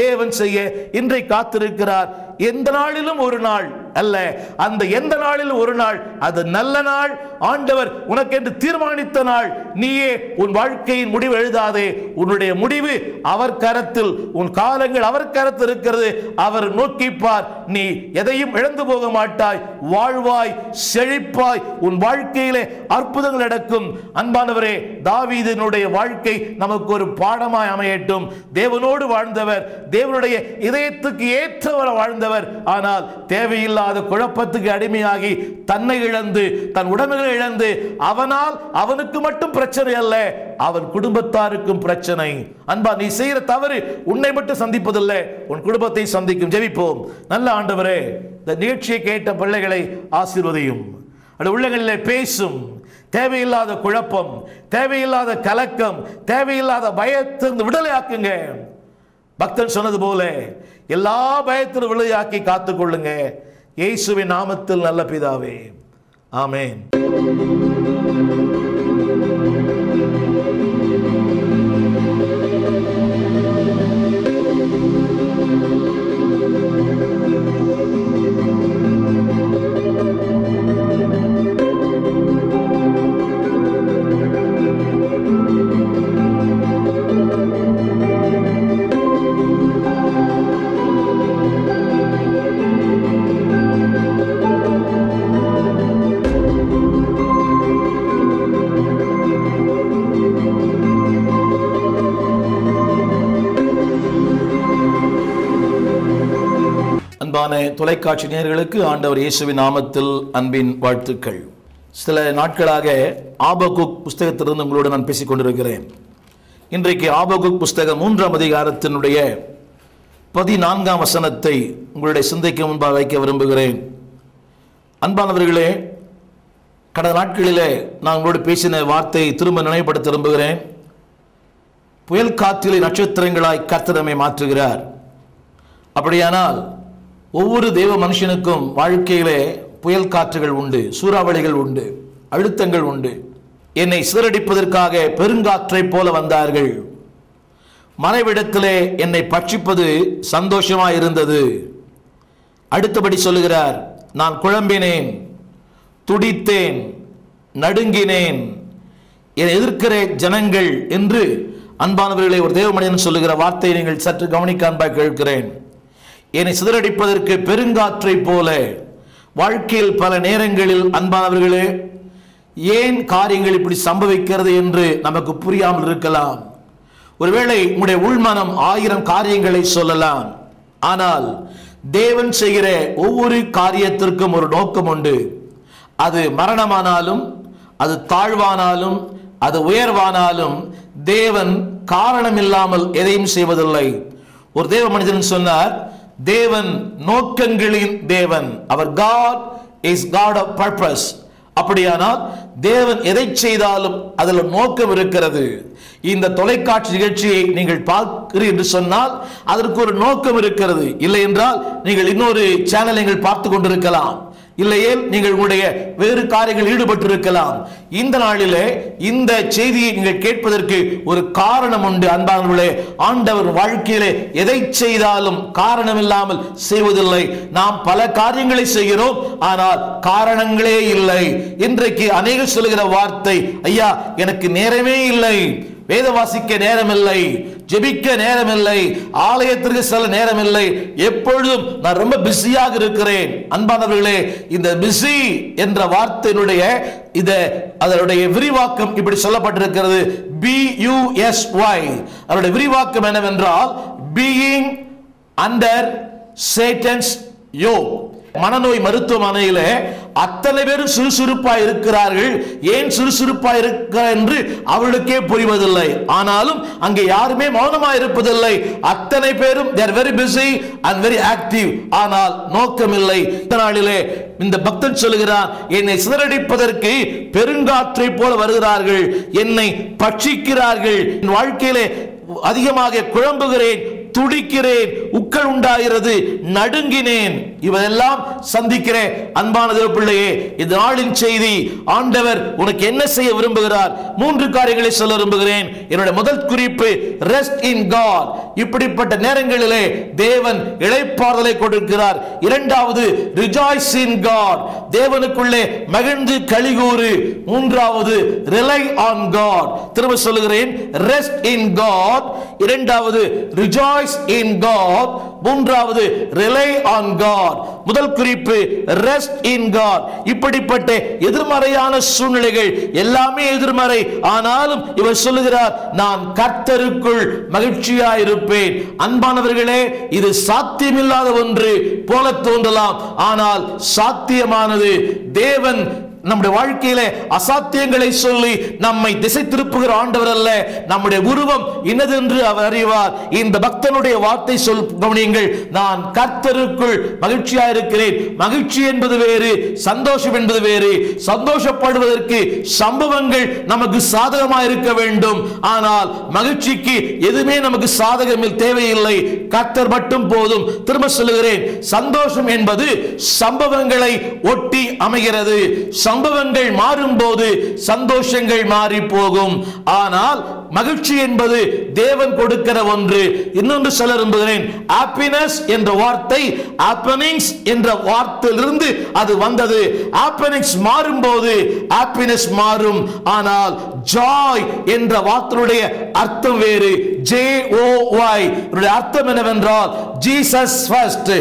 தேவன் செய்ய இன்றை காத்திருக்கிறார். எந்த நாளிலும் ஒரு நாள் அல்ல, அந்த எந்த நாளிலும் ஒரு நாள், அது நல்ல நாள், ஆண்டவர் உனக்கென்று தீர்மானித்த நாள். நீயே உன் வாழ்க்கையின் முடிவு எழுதாதே. உன்னுடைய முடிவு அவர் கரத்தில், உன் காலங்கள் அவர் கரத்தில் இருக்கிறது. அவர் நோக்கிப்பார். நீ எதையும் இழந்து போக மாட்டாய், வாழ்வாய், செழிப்பாய், உன் வாழ்க்கையிலே அற்புதங்கள் நடக்கும். அன்பானவரே, தாவீதினுடைய வாழ்க்கை நமக்கு ஒரு பாடமாய் அமையட்டும். தேவனோடு வாழ்ந்தவர், தேவனுடைய இதயத்துக்கு ஏற்றவர் வாழ்ந்தவர். ஆனால் தேவையில்லாத குழப்பத்துக்கு அடிமையாகி தன்னை இழந்து, தன் உடைமைகளை இழந்து, அவனால் அவனுக்கு மட்டும் பிரச்சனை அல்ல, அவன் குடும்பத்தாருக்கும் பிரச்சனை. அன்பா, நீ செய்கிற தவறு உன்னை மட்டும் சந்திப்பதில்லை, உன் குடும்பத்தை சந்திக்கும். ஜெபிப்போம். நல்ல ஆண்டவரே, இந்த நிகழ்ச்சியை கேட்ட பிள்ளைகளை ஆசீர்வதியும். அது உள்ளங்களிலே பேசும். தேவையில்லாத குழப்பம், தேவையில்லாத கலக்கம், தேவையில்லாத பயத்திலிருந்து விடுதலையாக்குங்க. பக்தன் சொன்னது போல எல்லா பயத்திலும் விடுதலையாக்கி காத்துக்கொள்ளுங்க. இயேசுவின் நாமத்தில் நல்ல பிதாவே, ஆமென். தொலைக்காட்சி நேயர்களுக்கு ஆண்டவர் இயேசுவின் நாமத்தில் அன்பின் வாழ்த்துக்கள். சில நாட்களாக ஆபகுக் புஸ்தகத்திலிருந்து உங்களோடு நான் பேசிக் கொண்டிருக்கிறேன். இன்றைக்கு ஆபகுக் புஸ்தகம் 3ஆம் அதிகாரத்தினுடைய 14ஆம் வசனத்தை உங்களுடைய சிந்தைக்கு முன்பாக வைக்க விரும்புகிறேன். அன்பானவர்களே, கடந்த நாட்களிலே நான் உங்களோடு பேசின வார்த்தையை திரும்ப நினைவுபடுத்த விரும்புகிறேன். புயல் காற்றிலே நட்சத்திரங்களாய் கர்த்தர் நம்மை மாற்றுகிறார். அப்படியானால் ஒவ்வொரு தேவ மனுஷனுக்கும் வாழ்க்கையிலே புயல் காற்றுகள் உண்டு, சூறாவளிகள் உண்டு, அழுத்தங்கள் உண்டு. என்னை சிதறடிப்பதற்காக பெருங்காற்றை போல வந்தார்கள். மறைவிடத்திலே என்னை பட்சிப்பது சந்தோஷமாய் இருந்தது. அடுத்தபடி சொல்லுகிறார், நான் குழம்பினேன், துடித்தேன், நடுங்கினேன், என்னை எதிர்க்கிற ஜனங்கள் என்று அன்பானவர்களை ஒரு தேவ மனிதன் சொல்லுகிற வார்த்தையை நீங்கள் சற்று கவனிக்க அன்பாக கேட்கிறேன். என்னை சிதறடிப்பதற்கு பெருங்காற்றை போல வாழ்க்கையில் பல நேரங்களில் அன்பானவர்களே, ஏன் காரியங்கள் இப்படி சம்பவிக்கிறது என்று நமக்கு புரியாமல் இருக்கலாம். ஒருவேளை உங்களுடைய உள்மனம் 1000 காரியங்களை சொல்லலாம். ஆனால் தேவன் செய்கிற ஒவ்வொரு காரியத்திற்கும் ஒரு நோக்கம் உண்டு. அது மரணமானாலும், அது தாழ்வானாலும், அது உயர்வானாலும் தேவன் காரணம் இல்லாமல் எதையும் செய்வதில்லை. ஒரு தேவ மனிதன் சொன்னார், தேவன் நோக்கங்களின் தேவன். அவர் God is God of purpose. அப்படியானால் தேவன் எதை செய்தாலும் அதில் நோக்கம் இருக்கிறது. இந்த தொலைக்காட்சி நிகழ்ச்சியை நீங்கள் பார்க்கிறீர்கள் என்று சொன்னால் அதற்கு ஒரு நோக்கம் இருக்கிறது. இல்லை என்றால் நீங்கள் இன்னொரு சேனலை நீங்கள் பார்த்து கொண்டிருக்கலாம். இல்லையே நீங்கள் உங்களுடைய வேறு காரியங்கள் ஈடுபட்டு இருக்கலாம். இந்த நாளிலே இந்த செய்தியை நீங்கள் கேட்பதற்கு ஒரு காரணம் உண்டு. அன்பானவர்களே, ஆண்டவர் வாழ்க்கையிலே எதை செய்தாலும் காரணம் இல்லாமல் செய்வதில்லை. நாம் பல காரியங்களை செய்கிறோம், ஆனால் காரணங்களே இல்லை. இன்றைக்கு அநேகர் சொல்லுகிற வார்த்தை, ஐயா எனக்கு நேரமே இல்லை, வேத வாசிக்க நேரமில்லை, ஜெபிக்க நேரமில்லை, ஆலயத்திற்கு செல்ல நேரமில்லை, எப்பொழுதும் நான் ரொம்ப பிஸியாக இருக்கிறேன். அன்பானவர்களே, இந்த பிஸி என்ற வார்த்தையினுடைய அதனுடைய விரிவாக்கம் இப்படி சொல்லப்பட்டிருக்கிறது, BUSY. அதனுடைய விரிவாக்கம் என்னவென்றால் பீயிங் அண்டர் சேட்டன்ஸ் யோக். மனநோய் மருத்துவமனையிலே அத்தனை பேரும் சுறுசுறுப்பாய் இருக்கிறார்கள். ஏன் சுறுசுறுப்பாய் இருக்கிறார் என்று அவர்களுக்கே புரிவதில்லை. ஆனாலும் அங்கே யாருமே மௌனமாய் இருப்பதில்லை. அத்தனை பேரும் they are very busy and very active. ஆனால் நோக்கம் இல்லை. இந்த நாளிலே இந்த பக்தன் சொல்லுகிறான், என்னை சிதறடிப்பதற்கு பெருங்காற்றை போல வருகிறார்கள், என்னை பட்சிக்கிறார்கள், என் வாழ்க்கையிலே அதிகமாக குழம்புகிறேன், துடிக்கிறேன், உக்கள் உண்டாகிறது, நடுங்கினேன். இவெல்லாம் சந்திக்கிறேன். அன்பான தேவ பிள்ளையே, இந்த நாளின் செய்தி, ஆண்டவர் உனக்கு என்ன செய்ய விரும்புகிறார்? 3 காரியங்களை சொல்ல விரும்புகிறேன். என்னுடைய முதல் குறிப்பு, ரெஸ்ட் இன் காட். இப்படிப்பட்ட நேரங்களிலே தேவன் இளைப்பாறுதலை கொடுக்கிறார். இரண்டாவது, ரிஜாய்ஸ் இன் காட். தேவனுக்குள்ளே மகிழ்ந்து களிகூறு. மூன்றாவது, ரிலை ஆன் காட். திரும்ப சொல்லுகிறேன், ரெஸ்ட் இன் காட். இரண்டாவது, ரிஜாய்ஸ் in God. மூன்றாவது, rely on God. முதல் குறிப்பு, rest in God. இப்படிப்பட்ட எதிர்மறையான சூழ்நிலைகள் எல்லாமே எதிர்மறை. ஆனாலும் இவர் சொல்லுகிறார், நான் கர்த்தருக்குள் மகிழ்ச்சியாய் இருப்பேன். அன்பானவர்களே, இது சாத்தியமில்லாத ஒன்று போல தோன்றலாம், ஆனால் சாத்தியமானது. தேவன் நம்முடைய வாழ்க்கையிலே அசாத்தியங்களை சொல்லி நம்மை திசை திருப்புகிற ஆண்டவர் அல்ல. நம்முடைய உருவம் இன்னதென்று அவர் அறிவார். இந்த பக்தனுடைய வார்த்தை கவனியுங்கள், நான் கர்த்தருக்குள் மகிழ்ச்சியாக இருக்கிறேன். மகிழ்ச்சி என்பது வேறு, சந்தோஷம் என்பது வேறு. சந்தோஷப்படுவதற்கு சம்பவங்கள் நமக்கு சாதகமாக இருக்க வேண்டும். ஆனால் மகிழ்ச்சிக்கு எதுவுமே நமக்கு சாதகமில் தேவையில்லை, கர்த்தர் மட்டும் போதும். திரும்ப சொல்லுகிறேன், சந்தோஷம் என்பது சம்பவங்களை ஒட்டி அமைகிறது. சம்பவங்கள் மாறும்போது சந்தோஷங்கள் மாறி போகும். ஆனால் மகிழ்ச்சி என்பது தேவன் கொடுக்கிற ஒன்று. இன்னொன்று சொல்ல விரும்புகிறேன், ஹாப்பினஸ் என்ற வார்த்தை ஹாப்பனிங்ஸ் என்ற வார்த்தையிலிருந்து அது வந்தது. ஹாப்பனிங்ஸ் மாறும்போது ஹாப்பினஸ் மாறும். ஆனால் ஜாய் என்ற வார்த்தையுடைய அர்த்தம் வேறு. JOY அர்த்தம் என்னவென்றால் Jesus first,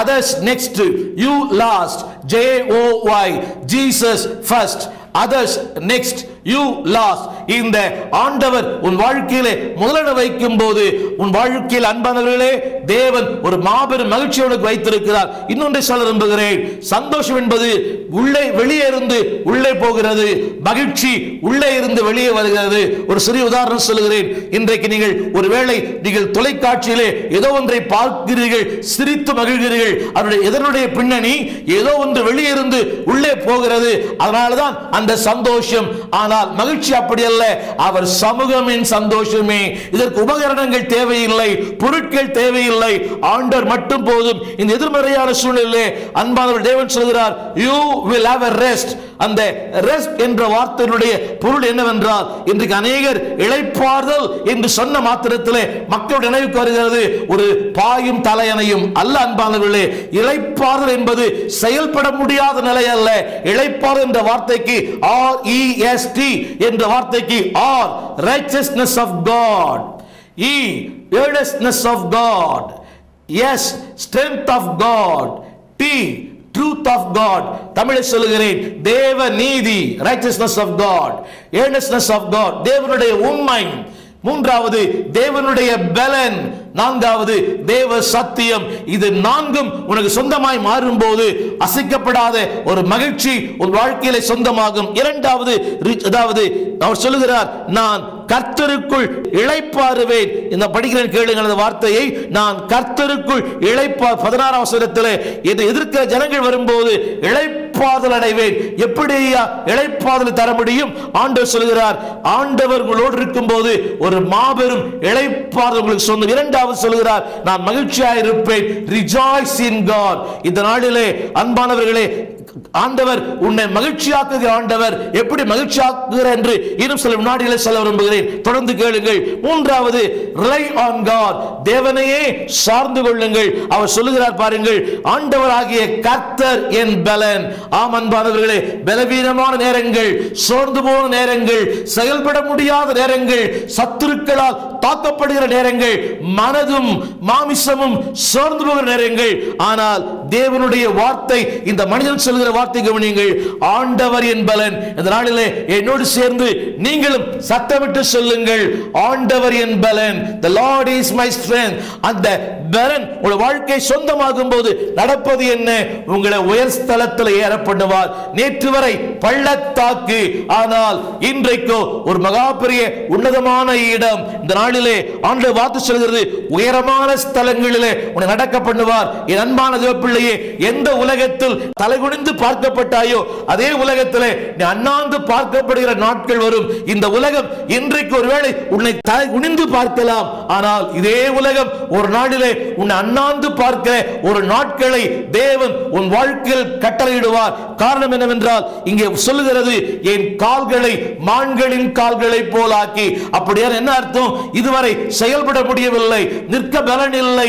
others next, you last. JOY Jesus first, others next, you last. இந்த ஆண்டவர் உன் வாழ்க்கையிலே முதலிடம் வைக்கும் போது உன் வாழ்க்கையில் அன்பானவர்களே தேவன் ஒரு மாபெரும் மகிழ்ச்சியோடு வைத்திருக்கிறார். இன்னொன்றை சொல்ல விரும்புகிறேன், சந்தோஷம் என்பது வெளியே இருந்து உள்ளே போகிறது, மகிழ்ச்சி உள்ளே இருந்து வெளியே வருகிறது. ஒரு சிறிய உதாரணம் சொல்லுகிறேன். இன்றைக்கு நீங்கள் ஒருவேளை நீங்கள் தொலைக்காட்சியிலே ஏதோ ஒன்றை பார்க்கிறீர்கள், சிரித்து மகிழ்கிறீர்கள். அதனுடைய பின்னணி ஏதோ ஒன்று வெளியே இருந்து உள்ளே போகிறது. அதனால்தான் அந்த சந்தோஷம். ஆனால் மகிழ்ச்சி அப்படி அல்ல, அவர் சமூகமின் சந்தோஷமே. இதற்கு உபகரணங்கள் தேவையில்லை, பொருட்கள் தேவையில்லை, ஆண்டவர் மட்டும் போதும். இந்த எதிர்மறையான சூழ்நிலையிலே அன்பானவர் தேவன் சொல்கிறார், you will have a rest. அந்த ரெஸ்ட் என்ற வார்த்தையினுடைய பொருள் என்னவென்றால், இன்றைக்கு அநேகர் இளைப்பாறுதல் என்று சொன்ன மாத்திரத்திலே மக்களுடைய நினைவுக்கு வருகிறது ஒரு பாயும் தலையணையும் அல்ல. அன்பானவர்களே, இளைப்பாறுதல் என்பது செயல்பட முடியாத நிலை அல்ல. இளைப்பாறுதல் என்ற வார்த்தைக்கு REST என்ற வார்த்தைக்கு R righteousness of God, E earnestness of God, S strength of God, T truth of God. தமிழில் சொல்லுகிறேன், தேவ நீதி, righteousness of God, earnestness of God, தேவனுடைய உண்மை. மூன்றாவது தேவனுடைய பலன். நான்காவது தேவ சத்தியம். இது நான்கும் உனக்கு சொந்தமாய் மாறும்போது அசைக்கப்படாத ஒரு மகிழ்ச்சி உன் வாழ்க்கையில சொந்தமாகும். இரண்டாவது, அதாவது அவர் சொல்லுகிறார், நான் கர்த்தருக்குள் இளைப்பாறுவேன். இந்த படிக்கிறேன் கேளுங்கள் அந்த வார்த்தையை, நான் கர்த்தருக்குள் இளைப்பார். 16ஆம் வசனத்திலே இதை எதிர்க்கிற ஜனங்கள் வரும்போது இளைப்பாறுதல் அடைவேன். எப்படி இளைப்பாறுதல் தர முடியும்? ஆண்டவர் சொல்லுகிறார், ஆண்டவர் உங்களோடு இருக்கும்போது ஒரு மாபெரும் இளைப்பாறுதல் உங்களுக்கு சொந்தம். இரண்டாவது சொல்லுகிறார், நான் மகிழ்ச்சியாக இருப்பேன். Rejoice in God. இந்த நாளிலே அன்பானவர்களே, ஆண்டவர் உன்னை மகிழ்ச்சியாக்குகிற ஆண்டவர். எப்படி மகிழ்ச்சியாக்குகிறார் என்று இன்னும் சில வினாடிகளை சொல்ல விரும்புகிறேன். தொடர்ந்து கேளுங்கள். மூன்றாவது, rely on God. தேவனையே சார்ந்து கொள்ளுங்கள். அவர் சொல்லுகிறார் பாருங்கள், ஆண்டவராகிய கர்த்தர் என் பலன். ஆம் அன்பானவர்களே, பலவீனமான நேரங்கள், சோர்ந்து போன நேரங்கள், செயல்பட முடியாத நேரங்கள், சத்துருக்களால் தாக்கப்படுகிற நேரங்கள், மனதும் மாமிசமும் சோர்ந்து போகிற நேரங்கள். ஆனால் தேவனுடைய வார்த்தை, இந்த மனிதன் சொல்கிற வார்த்தை கவனியுங்கள், ஆண்டவர் என் பலன். இந்த நாளிலே என்னோடு சேர்ந்து நீங்களும் சத்தமிட்டு சொல்லுங்கள், ஆண்டவர் என் பலன். The Lord is my strength. அந்த பலன் உங்கள் வாழ்க்கை சொந்தமாகும் போது நடப்பது என்ன? உங்களை உயர் ஸ்தலத்தில் ஏற பண்ணுவார். நேற்று வரை பள்ளத்தாக்கு, ஆனால் இன்றைக்கோ ஒரு மகா பெரிய உன்னதமான இடம். இந்த நாளிலே ஆண்டவர் வார்த்தை சொல்கிறது, உயரமான ஸ்தலங்களிலே உன்னை நடக்க பண்ணுவார். என் அன்பான தேவப்பிள்ளையே, எந்த உலகத்தில் தலைகுனிந்து பார்க்கப்பட்டாயோ அதே உலகத்திலே நீ அண்ணாந்து பார்க்கப்படுகிற நாட்கள் வரும். இந்த உலகம் இன்றைக்கு ஒருவேளை உன்னை தலைகுனிந்து பார்க்கலாம், ஆனால் இதே உலகம் ஒரு நாளிலே உன்னை அண்ணாந்து பார்க்கிற ஒரு நாட்களை தேவன் உன் வாழ்க்கையில் கட்டளையிடுவார். காரணம் என்னவென்றால் இங்கே சொல்லுகிறது, என் கால்களை மான்களின் கால்களை போலாக்கி. அப்படியே என்ன அர்த்தம்? இதுவரை செயல்பட முடியவில்லை, நிற்க பலன் இல்லை,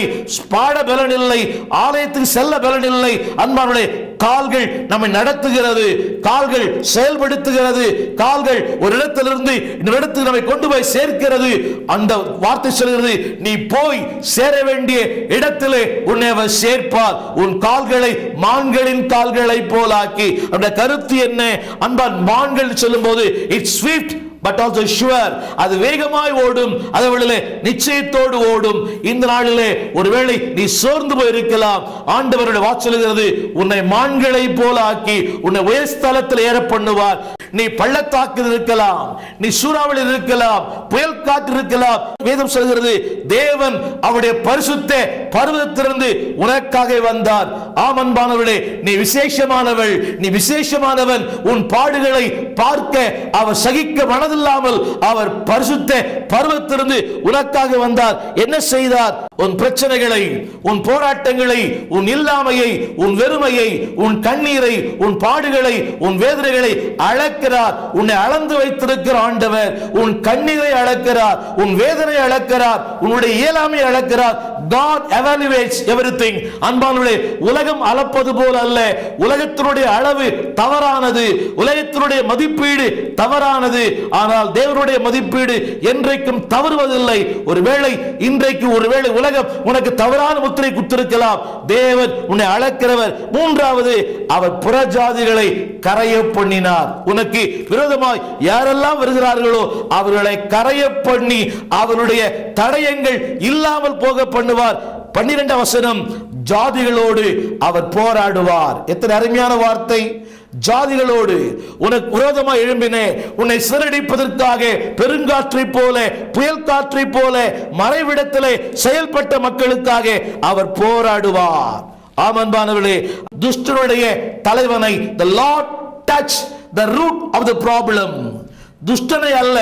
பாட பலன் இல்லை, ஆலயத்துக்கு செல்ல பலன் இல்லை. அன்பானவர்களே, கால்கள் நம்மை நடத்துகிறது, கால்கள் செயல்படுத்துகிறது, கால்கள் ஒரு இடத்திலிருந்து இன்னொரு இடத்துக்கு நம்மை கொண்டு போய் சேர்க்கிறது. அந்த வார்த்தை சொல்கிறது, நீ போய் சேர வேண்டிய இடத்திலே உன்னை அவர் சேர்ப்பார். உன் கால்களை மான்களின் கால்களை போலாக்கி. அந்த கருத்து என்ன அன்பான்? மான்கள் சொல்லும் போது it's Swift but also sure. அது வேகமாய் ஓடும், அதுவே நிச்சயத்தோடு ஓடும். இந்த நாளிலே ஒருவேளை நீ சோர்ந்து போய் இருக்கலாம். ஆண்டவருடைய வார்த்தை சொல்கிறது, உன்னை மான்களை போல ஆக்கி உன்னை உயர் ஸ்தலத்தில் ஏற பண்ணுவார். நீ பள்ளத்தாக்கில் இருக்கலாம், நீ சூறாவளியில் இருக்கலாம், புயல் காற்றில் இருக்கலாம். வேதம் சொல்கிறது, தேவன் அவருடைய பரிசுத்த பர்வதத்திலிருந்து உனக்காக வந்தார். ஆம் அன்பானவர்களே, நீ விசேஷமானவள், நீ விசேஷமானவன். உன் பாடுகளை பார்க்க அவர் சகிக்க மனதில்லாமல் அவர் பரிசுத்த பர்வதத்திலிருந்து உனக்காக வந்தார். என்ன செய்தார்? உன் பிரச்சனைகளை, உன் போராட்டங்களை, உன் இல்லாமையை, உன் வெறுமையை, உன் கண்ணீரை, உன் பாடுகளை, உன் வேதனைகளை அளக்கிறார். உன்னை அளந்து வைத்திருக்கிற ஆண்டவர் உன் கண்ணீரை அளக்கிறார், உன் வேதனை அளக்கிறார், உன்னுடைய இயலாமை அளக்கிறார். God evaluates everything. அன்பானவர்களே, உலகம் அளப்பது போல அல்ல. உலகத்தினுடைய அளவு தவறானது, உலகத்தினுடைய மதிப்பீடு தவறானது. ஆனால் தேவனுடைய மதிப்பீடு என்றைக்கும் தவறுவதில்லை. ஒருவேளை இன்றைக்கு ஒருவேளை உலகம் உனக்கு தவறான முத்திரை குத்திருக்கலாம், தேவன் உன்னை அளக்கிறவர். மூன்றாவது, அவர் புறஜாதிகளை கரைய பண்ணினார். உனக்கு விரோதமாய் யாரெல்லாம் வருகிறார்களோ அவர்களை கரைய பண்ணி அவருடைய தடயங்கள் இல்லாமல் போக பண்ணுவார். 12ஆம் வசனம், ஜாதிகளோடு அவர் போராடுவார். எத்தனை அருமையான வார்த்தை! ஜாதிகளோடு உனக்கு விரோதமாக எழும்பின, உன்னை சிறடிப்பதற்காக பெருங்காற்றை போல, புயல் காற்றை போல மறைவிடத்திலே செயல்பட்ட மக்களுக்காக அவர் போராடுவார். ஆம் அன்பானவர்களே, துஷ்டனுடைய தலைவனை the Lord touch the root of the problem. துஷ்டனை அல்ல,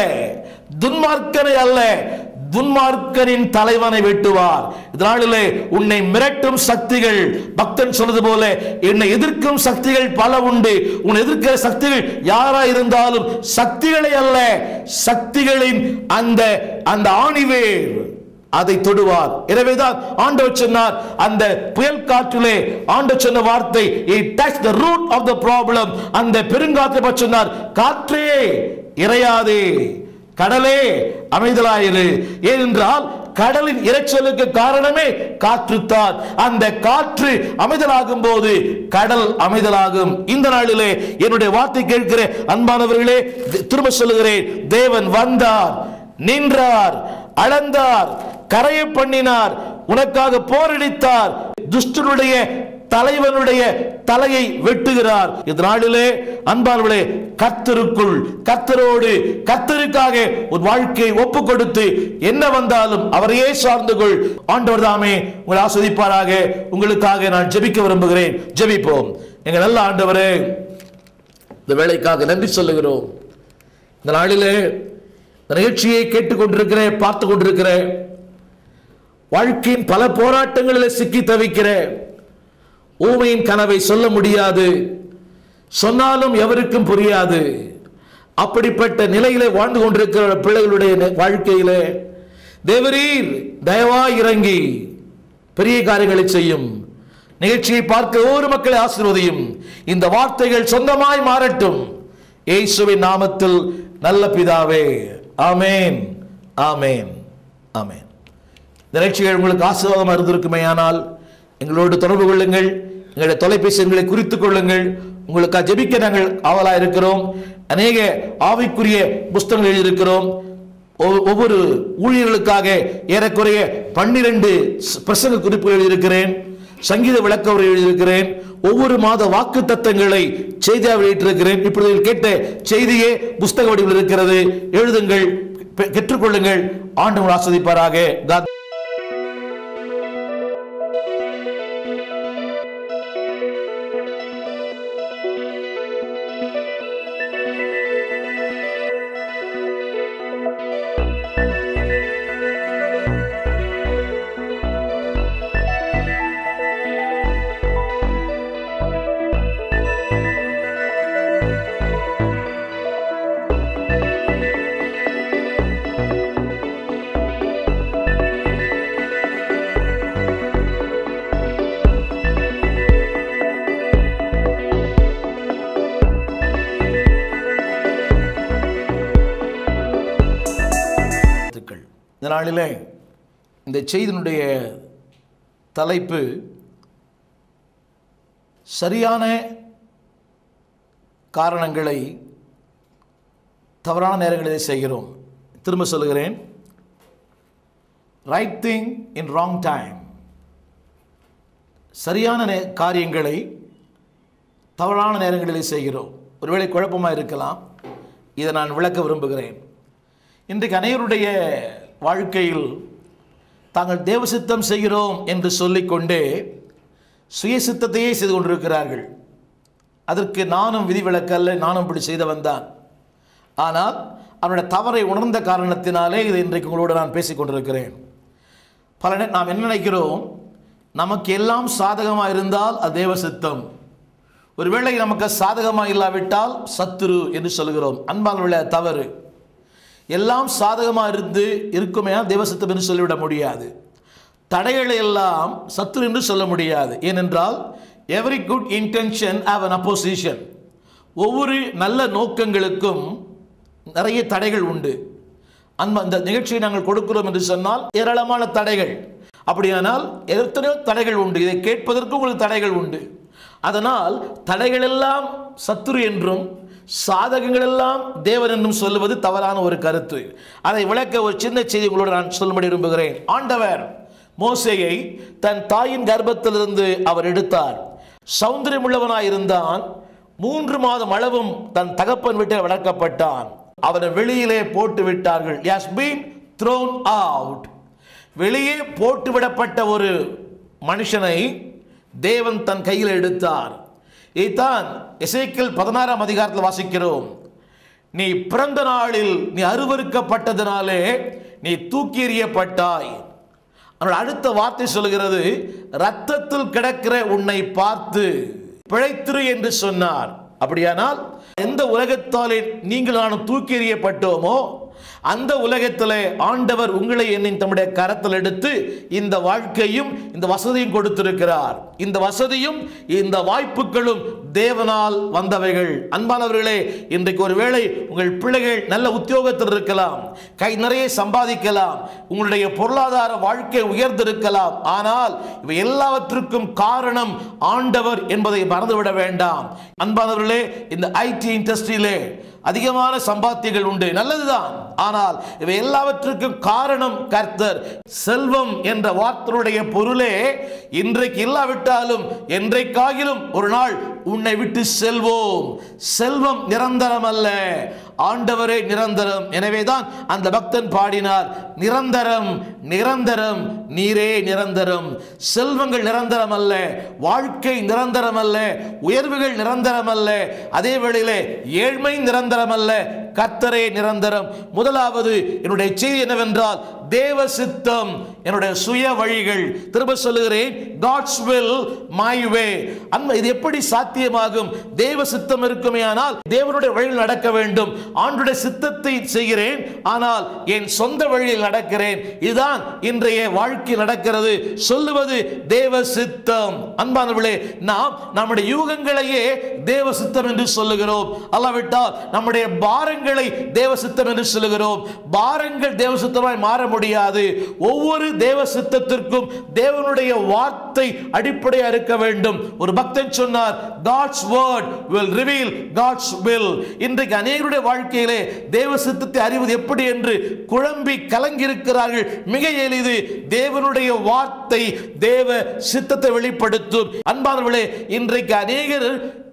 துன்மார்க்கனை அல்ல, துன்மார்க்கனின் தலைவனை வெட்டுவார். இதனாலே உன்னை மிரட்டும் சக்திகள், பக்தன் சொன்னது போல என்னை எதிர்க்கும் சக்திகள் பல உண்டு. உன்னை எதிர்க்கிற சக்திகள் யாரா இருந்தாலும் சக்திகளை அல்ல, சக்திகளின் அந்த ஆணிவேர் அதை தொடுவார். எனவேதான் ஆண்டவர் சொன்னார், அந்த புயல் காற்றிலே ஆண்டவர் சொன்ன வார்த்தை, he touched the root of the problem. அந்த பெருங்காற்றை பற்றி சொன்னார், காற்றே இறையாதே, கடலே அமைதலாயிரு. ஏனென்றால் கடலின் இரைச்சலுக்கு காரணமே காற்றுத்தான். அந்த காற்று அமைதலாகும் போது கடல் அமைதலாகும். இந்த நாளிலே என்னுடைய வார்த்தை கேட்கிற அன்பானவர்களே, திரும்ப சொல்லுகிறேன், தேவன் வந்தார், நின்றார், அளந்தார், கரையை பண்ணினார், உனக்காக போரடித்தார், துஷ்டனுடைய தலைவனுடைய தலையை வெட்டுகிறார். இந்த நாளிலே அன்பானவர்களே, கர்த்தருக்குள், கர்த்தரோடு, கர்த்தருக்காக ஒரு வாழ்க்கையை ஒப்பு கொடுத்து என்ன வந்தாலும் அவரையே சார்ந்து கொள். ஆண்டவர் தாமே உங்களை ஆஸ்வதிப்பாராக. உங்களுக்காக நான் ஜெபிக்க விரும்புகிறேன். ஜெபிப்போம். எங்கள் நல்ல ஆண்டவரே, இந்த வேலைக்காக நன்றி சொல்லுகிறோம். இந்த நாளிலே இந்த நிகழ்ச்சியை கேட்டுக்கொண்டிருக்கிற, பார்த்து கொண்டிருக்கிற, வாழ்க்கையின் பல போராட்டங்களில் சிக்கி தவிக்கிற, ஊமையின் கனவை சொல்ல முடியாது, சொன்னாலும் எவருக்கும் புரியாது, அப்படிப்பட்ட நிலையிலே வாழ்ந்து கொண்டிருக்கிற பிள்ளைகளுடைய வாழ்க்கையிலே தேவரீர் தயவாய் இறங்கி பெரிய காரியங்களை செய்யும். நிகழ்ச்சியை பார்க்க ஒவ்வொரு மக்களை ஆசீர்வதியும். இந்த வார்த்தைகள் சொந்தமாய் மாறட்டும். இயேசுவின் நாமத்தில் நல்ல பிதாவே, ஆமேன், ஆமேன், ஆமேன். இந்த நிகழ்ச்சிகள் உங்களுக்கு ஆசீர்வாதமாக இருந்திருக்குமே ஆனால் எங்களோடு தொடர்பு கொள்ளுங்கள். எங்களுடைய தொலைபேசி எண்களை குறித்துக் கொள்ளுங்கள். உங்களுக்காக ஜெபிக்க நாங்கள் ஆவலாக இருக்கிறோம். அநேக ஆவிக்குரிய புஸ்தகங்கள் எழுதியிருக்கிறோம். ஒவ்வொரு ஊழியர்களுக்காக ஏறக்குறைய 12 பிரசங்க குறிப்புகள் எழுதியிருக்கிறேன். சங்கீத விளக்க உரை எழுதியிருக்கிறேன். ஒவ்வொரு மாத வாக்கு தத்தங்களை செய்தியாக வெளியிட்டிருக்கிறேன். இப்பொழுது கேட்ட செய்தியே புஸ்தக வடிவில் இருக்கிறது. எழுதுங்கள், பெற்றுக்கொள்ளுங்கள். ஆண்டவர் ஆசீர்வதிப்பாராக. இந்த நாளிலே இந்த செய்தியினுடைய தலைப்பு சரியான காரணங்களை தவறான நேரங்களில் செய்கிறோம். திரும்ப சொல்லுகிறேன், right thing in wrong time. சரியான காரியங்களை தவறான நேரங்களில் செய்கிறோம். ஒருவேளை குழப்பமாக இருக்கலாம். இதை நான் விளக்க விரும்புகிறேன். இன்றைக்கு அனைவருடைய வாழ்க்கையில் தாங்கள் தேவசித்தம் செய்கிறோம் என்று சொல்லிக்கொண்டே சுயசித்தத்தையே செய்து கொண்டிருக்கிறார்கள். அதற்கு நானும் விதிவிலக்கல்ல, நானும் இப்படி செய்தவன் தான். ஆனால் அவனுடைய தவறை உணர்ந்த காரணத்தினாலே இதை இன்றைக்கு உங்களோடு நான் பேசிக் கொண்டிருக்கிறேன். நாம் என்ன நினைக்கிறோம், நமக்கு எல்லாம் சாதகமாக இருந்தால் அது தேவசித்தம், ஒருவேளை நமக்கு சாதகமாக இல்லாவிட்டால் சத்துரு என்று சொல்கிறோம். அன்பான தவறு. எல்லாம் சாதகமாக இருக்குமே தேவசித்தம் என்று சொல்லிவிட முடியாது. தடைகளை எல்லாம் சத்துரு என்று சொல்ல முடியாது. ஏனென்றால் every good intention have an opposition. ஒவ்வொரு நல்ல நோக்கங்களுக்கும் நிறைய தடைகள் உண்டு. அந்த நிகழ்ச்சியை நாங்கள் கொடுக்கிறோம் என்று சொன்னால் ஏராளமான தடைகள். அப்படியானால் எத்தனையோ தடைகள் உண்டு. இதை கேட்பதற்கு உங்களுக்கு தடைகள் உண்டு. அதனால் தடைகள் எல்லாம் சத்துரு என்றும் சாதகங்கள் எல்லாம் தேவன் என்றும் சொல்லுவது தவறான ஒரு கருத்து. அதை விளக்க ஒரு சின்ன செய்தி உங்களோடு நான் சொல்லும்படி விரும்புகிறேன். ஆண்டவர் மோசேயை தன் தாயின் கர்ப்பத்திலிருந்து அவர் எடுத்தார். சௌந்தரியமுள்ளவனாய் இருந்தான். 3 மாதம் அளவும் தன் தகப்பன் வீட்டில் வளர்க்கப்பட்டான். அவனை வெளியிலே போட்டு விட்டார்கள். He has been thrown out. வெளியே போட்டுவிடப்பட்ட ஒரு மனுஷனை தேவன் தன் கையில் எடுத்தார். இதைத்தான் எசேக்கியேல் 16ஆம் அதிகாரத்தில் வாசிக்கிறோம். நீ பிறந்த நாளில் நீ அருவருக்கப்பட்டதினாலே நீ தூக்கி எறியப்பட்டாய். அடுத்த வார்த்தை சொல்கிறது, இரத்தத்தில் கிடக்கிற உன்னை பார்த்து பிழைத்திரு என்று சொன்னார். அப்படியானால் எந்த உலகத்தாலே நீங்கள் நானும் தூக்கி எறியப்பட்டோமோ அந்த உலகத்திலே ஆண்டவர் உங்களை என்னின் தம்முடைய கரத்தில் எடுத்து இந்த வாழ்க்கையும் இந்த வசதியும் கொடுத்திருக்கிறார். இந்த வசதியும் இந்த வாய்ப்புகளும் தேவனால் வந்தவைகள். அன்பானவர்களே, இன்றைக்கு ஒருவேளை உங்கள் பிள்ளைகள் நல்ல உத்தியோகத்தில் இருக்கலாம், கை நிறைய சம்பாதிக்கலாம், உங்களுடைய பொருளாதார வாழ்க்கை உயர்ந்திருக்கலாம். ஆனால் இவை எல்லாவற்றுக்கும் காரணம் ஆண்டவர் என்பதை மறந்துவிட வேண்டாம். அன்பானவர்களே, இந்த ஐடி இண்டஸ்ட்ரியிலே அதிகமான சம்பாத்தியங்கள் உண்டு, நல்லதுதான். ஆனால் இவை எல்லாவற்றுக்கும் காரணம் கர்த்தர். செல்வம் என்ற வார்த்தையுடைய பொருளே இன்றைக்கு இல்லாவிட்டாலும் என்றைக்காகிலும் ஒரு நாள் உன்னை விட்டு செல்வோம். செல்வம் நிரந்தரம் அல்ல, ஆண்டவரே நிரந்தரம். எனவேதான் அந்த பக்தன் பாடினார், நிரந்தரம் நிரந்தரம் நீரே நிரந்தரம். செல்வங்கள் நிரந்தரம் அல்ல, வாழ்க்கை நிரந்தரம் அல்ல, உயர்வுகள் நிரந்தரம் அல்ல, அதே வேளையிலே ஏழ்மை நிரந்தரம் அல்ல, கர்த்தரே நிரந்தரம். முதலாவது என்னுடைய செய்தி என்னவென்றால், தேவ சித்தம் என்னுடைய சுய வழிகள். திரும்ப சொல்லுகிறேன், God's will my way. இது எப்படி சாத்தியமாகும்? தேவ சித்தம் இருக்குமே ஆனால் தேவனுடைய வழியில் நடக்க வேண்டும். ஆண்டுடைய சித்தத்தை செய்கிறேன், ஆனால் என் சொந்த வழியில் நடக்கிறேன். இதுதான் இன்றைய வாழ்க்கை நடக்கிறது. சொல்லுவது தேவ சித்தம். அன்பானவர்களே, நாம் நம்முடைய யூகங்களையே தேவ சித்தம் என்று சொல்லுகிறோம். அல்லாவிட்டால் நம்முடைய பாரங்களை தேவ சித்தம் என்று சொல்லுகிறோம். பாரங்கள் தேவ சித்தமாய் மாற முடியாது. ஒவ்வொரு தேவ சித்தத்திற்கும் தேவனுடைய வார்த்தை அடிப்படையாக இருக்க வேண்டும். ஒரு பக்தன் சொன்னார், God's word will reveal God's will. இன்றைக்கு அநேகருடைய வாழ்க்கையிலே தேவ சித்தத்தை அறிவது எப்படி என்று குழம்பி கலங்கி இருக்கிறார்கள். மிக எளிது, தேவனுடைய வார்த்தை தேவ சித்தத்தை வெளிப்படுத்தும். அன்பானவர்களே, இன்றைக்கு அநேகர்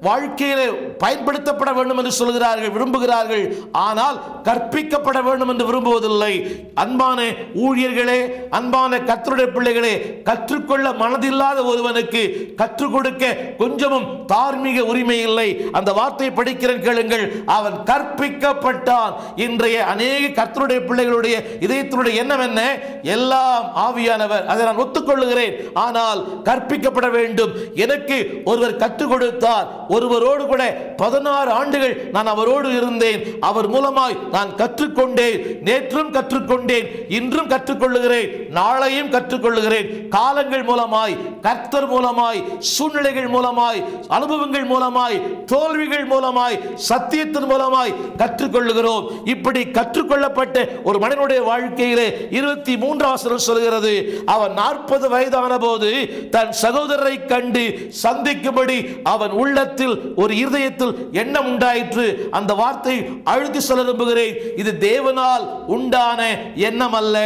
வாழ்க்கையிலே பயன்படுத்தப்பட வேண்டும் என்று சொல்கிறார்கள், விரும்புகிறார்கள். ஆனால் கற்பிக்கப்பட வேண்டும் என்று விரும்புவதில்லை. அன்பான ஊழியர்களே, அன்பான கர்த்தருடைய பிள்ளைகளே, கற்றுக்கொள்ள மனதில்லாத ஒருவனுக்கு கற்றுக் கொடுக்க கொஞ்சமும் தார்மீக உரிமை இல்லை. அந்த வார்த்தையை படிக்கிறேன், கேளுங்கள். அவன் கற்பிக்கப்பட்டான். இன்றைய அநேக கர்த்தருடைய பிள்ளைகளுடைய இதயத்தினுடைய எண்ணம் என்ன? எல்லாம் ஆவியானவர், அதை நான் ஒத்துக்கொள்ளுகிறேன். ஆனால் கற்பிக்கப்பட வேண்டும். எனக்கு ஒருவர் கற்றுக் கொடுத்தார். ஒருவரோடு கூட 16 ஆண்டுகள் நான் அவரோடு இருந்தேன். அவர் மூலமாய் நான் கற்றுக்கொண்டேன். நேற்றும் கற்றுக்கொண்டேன், இன்றும் கற்றுக்கொள்ளுகிறேன், நாளையும் கற்றுக்கொள்ளுகிறேன். காலங்கள் மூலமாய், கர்த்தர் மூலமாய், சூழ்நிலைகள் மூலமாய், அனுபவங்கள் மூலமாய், தோல்விகள் மூலமாய், சத்தியத்தின் மூலமாய் கற்றுக்கொள்ளுகிறோம். இப்படி கற்றுக்கொள்ளப்பட்ட ஒரு மனிதனுடைய வாழ்க்கையிலே 23 வசனம் சொல்கிறது, அவன் 40 வயதான போது தன் சகோதரரை கண்டு சந்திக்கும்படி அவன் உள்ளத்தில் ஒரு இருதயத்தில் எண்ணம் உண்டாயிற்று. அந்த வார்த்தை அழுத்தி சொல்ல விரும்புகிறேன். இது தேவனால் உண்டான எண்ணம் அல்ல,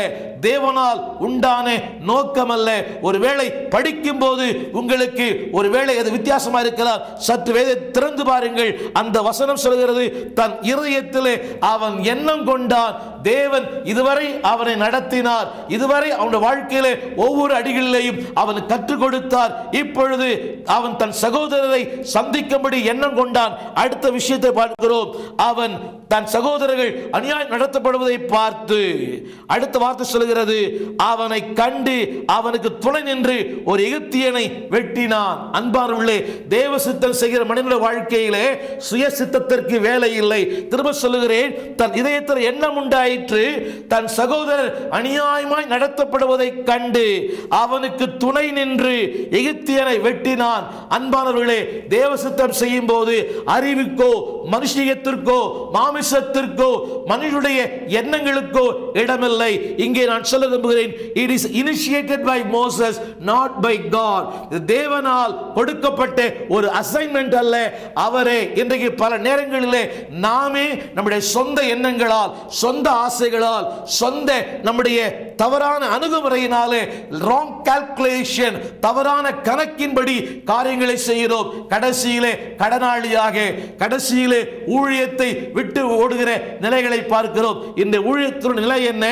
தேவனால் உண்டான நோக்கம் அல்ல. ஒருவேளை படிக்கும் போது உங்களுக்கு ஒருவேளை அது வித்தியாசமா இருக்கலாம். சற்று வேதை திறந்து பாருங்கள். அந்த வசனம் சொல்கிறது, தன் இருதயத்திலே அவன் எண்ணம் கொண்டான். தேவன் இதுவரை அவனை நடத்தினார். இதுவரை அவனுடைய வாழ்க்கையிலே ஒவ்வொரு அடிகளிலேயும் அவன் கற்றுக் கொடுத்தார். இப்பொழுது அவன் தன் சகோதரரை சந்திக்கும்படி எண்ணம் கொண்டான். அடுத்த விஷயத்தை பார்க்கிறோம். அவன் தன் சகோதரர்கள் அநியாயம் நடத்தப்படுவதை பார்த்து அடுத்த வார்த்தை சொல்கிறது, அவனை கண்டு அவனுக்கு துணை நின்று ஒரு எகிப்தியனை வெட்டினான். அன்பானவர்களே, தேவ சித்தம் செய்கிற மனிதனுடைய வாழ்க்கையிலே சுய சித்தத்திற்கு வேலை இல்லை. திரும்ப சொல்லுகிறேன், தன் இதயத்தில் எண்ணம் உண்டாயிற்று. தன் சகோதரர் அநியாயமாய் நடத்தப்படுவதை கண்டு அவனுக்கு துணை நின்று எகிப்தியனை வெட்டினான். அன்பானவர்களே, தேவ சித்தம் செய்யும் போது அறிவுக்கோ மனுஷியத்திற்கோ மாமிசத்திற்கோ மனிதனுடைய எண்ணங்களுக்கோ இடமில்லை. இங்கே நான் சொல்ல விரும்புகிறேன், it is initiated by Moses, not by God. தேவனால் கொடுக்கப்பட்ட ஒரு அசைன்மெண்ட் அல்ல. அவரே இன்றைக்கு பல நேரங்களிலே நாமே நம்முடைய சொந்த எண்ணங்களால், சொந்த ஆசைகளால், சொந்த நம்முடைய தவறான அணுகுமுறையினாலே, wrong calculation, தவறான கணக்கின்படி காரியங்களை செய்கிறோம். கடைசியிலே கடனாளியாக, கடைசியிலே ஊழியத்தை விட்டு ஓடுகிற நிலைகளை பார்க்கிறோம். இந்த ஊழியத்தின் நிலை என்ன?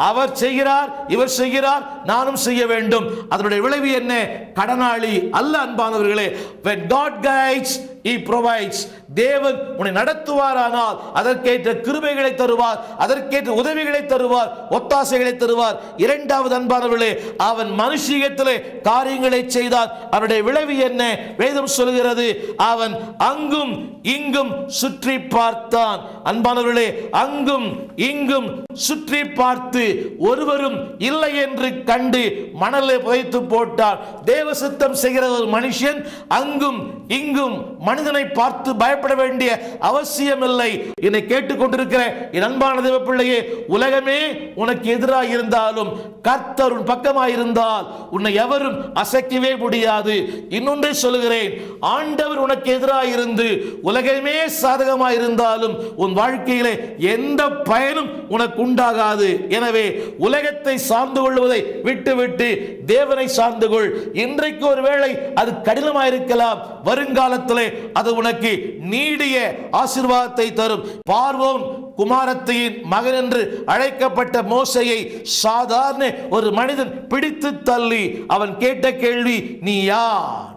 அவர் செய்கிறார், இவர் செய்கிறார், நானும் செய்ய வேண்டும். அதனுடைய விளைவு என்ன? கடனாளி அல்ல. அன்பானவர்களே, when God guides, He provides. தேவன் உன்னை நடத்துவாரானால் அதற்கேற்ற கிருபைகளை தருவார், அதற்கேற்ற உதவிகளை தருவார், ஒத்தாசைகளை தருவார். இரண்டாவது அன்பானவர்களே, அவன் மனுஷியத்திலே காரியங்களை செய்தார். அவருடைய விளைவு என்ன? வேதம் சொல்கிறது, அவன் அங்கும் இங்கும் சுற்றி பார்த்தான். அன்பானவர்களே, அங்கும் இங்கும் சுற்றி பார்த்து ஒருவரும் இல்லை என்று கண்டு மணலை புதைத்து போட்டான். தேவ சித்தம் செய்கிற ஒரு மனுஷன் அங்கும் இங்கும் மனிதனை பார்த்து பயப்பட வேண்டிய அவசியம் இல்லை. என்னை கேட்டுக்கொண்டிருக்கிற என் அன்பான தேவ பிள்ளையே, உலகமே உனக்கு எதிராக இருந்தாலும் கர்த்தர் உன் பக்கமாக இருந்தால் உன்னை எவரும் அசைக்கவே முடியாது. இன்னொன்றை சொல்லுகிறேன், ஆண்டவர் உனக்கு எதிராக இருந்து உலகமே சாதகமாக இருந்தாலும் உன் வாழ்க்கையிலே எந்த பயனும் உனக்கு உண்டாகாது. எனவே உலகத்தை சார்ந்து கொள்வதை விட்டுவிட்டு தேவனை சார்ந்து கொள். இன்றைக்கு ஒருவேளை அது கடினமாக இருக்கலாம், வருங்காலத்திலே அது உனக்கு நீடிய ஆசீர்வாதத்தை தரும். பார்வோன் குமாரத்தியின் மகன் என்று அழைக்கப்பட்ட மோசேயை சாதாரண ஒரு மனிதன் பிடித்து தள்ளி அவன் கேட்ட கேள்வி, நீ யார்?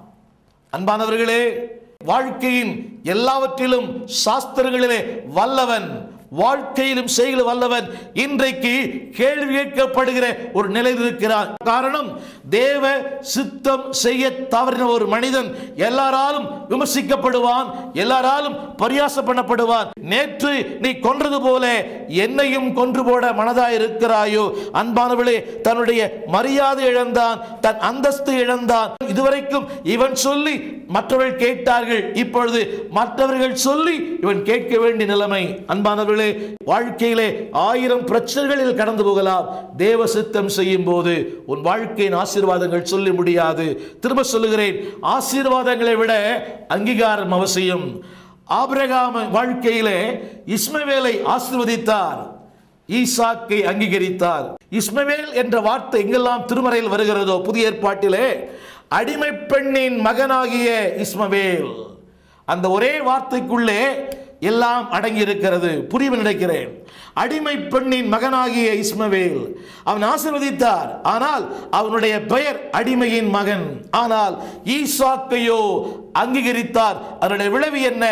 அன்பானவர்களே, வாழ்க்கையின் எல்லாவற்றிலும் சாஸ்திரங்களிலே வல்லவன், வாழ்க்கையிலும் செய்ய வல்லவன் இன்றைக்கு கேள்வி கேட்கப்படுகிற ஒரு நிலையில் இருக்கிறார். காரணம், தேவ சித்தம் செய்ய தவறின ஒரு மனிதன் எல்லாராலும் விமர்சிக்கப்படுவான், எல்லாராலும் பரியாசம் பண்ணப்படுவான். நேற்று நீ கொன்றது போல என்னையும் கொன்று போட மனதாய் இருக்கிறாயோ? அன்பானவளே, தன்னுடைய மரியாதை இழந்தான், தன் அந்தஸ்து இழந்தான். இதுவரைக்கும் இவன் சொல்லி மற்றவர்கள் கேட்டார்கள், இப்பொழுது மற்றவர்கள் சொல்லி இவன் கேட்க வேண்டிய நிலைமை. அன்பானவர்களே, வாழ்க்கையிலே 1000 பிரச்சனைகளில் கடந்து போகலாம். தேவ சித்தம் செய்யும் போது உன் வாழ்க்கையின் ஆசீர்வாதங்கள் சொல்ல முடியாது. திரும்ப சொல்லுகிறேன், ஆசீர்வாதங்களை விட அங்கீகாரம் அவசியம். ஆபிரகாம் வாழ்க்கையிலே இஸ்மவேலை ஆசீர்வதித்தார், ஈசாக்கை அங்கீகரித்தார். இஸ்மவேல் என்ற வார்த்தை எங்கெல்லாம் திருமறையில் வருகிறதோ, புதிய ஏற்பாட்டிலே அடிமை பெண்ணின் மகனாகிய இஸ்மவேல், அந்த ஒரே வார்த்தைக்குள்ளே எல்லாம் அடங்கி இருக்கிறது. புரிவு நினைக்கிறேன். அடிமை பெண்ணின் மகனாகிய இஸ்மவேல் அவன் ஆசீர்வதித்தார், ஆனால் அவனுடைய பெயர் அடிமையின் மகன். ஆனால் ஈசாக்கையோ அங்கீகரித்தார். அதனுடைய விளைவு என்ன?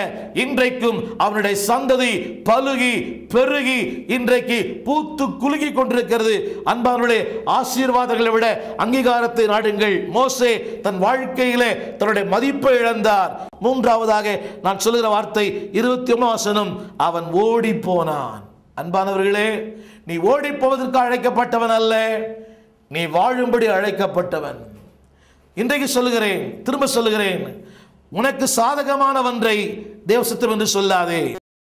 இன்றைக்கும் அவனுடைய சந்ததி பலுகி பெருகி இன்றைக்கு பூத்து குலுங்கி கொண்டிருக்கிறது. அன்பானவர்களே, ஆசீர்வாதங்களை விட அங்கீகாரத்தை நாடுங்கள். மோசே தன் வாழ்க்கையிலே தன்னுடைய மதிப்பை இழந்தார். மூன்றாவதாக நான் சொல்லுகிற வார்த்தை 21 வசனம், அவன் ஓடி போனான். அன்பானவர்களே, நீ ஓடி போவதற்கு அழைக்கப்பட்டவன் அல்ல, நீ வாழும்படி அழைக்கப்பட்டவன். இன்றைக்கு சொல்லுகிறேன், திரும்ப சொல்லுகிறேன், உனக்கு சாதகமான ஒன்றை தேவ சித்தம் என்று சொல்லாதே.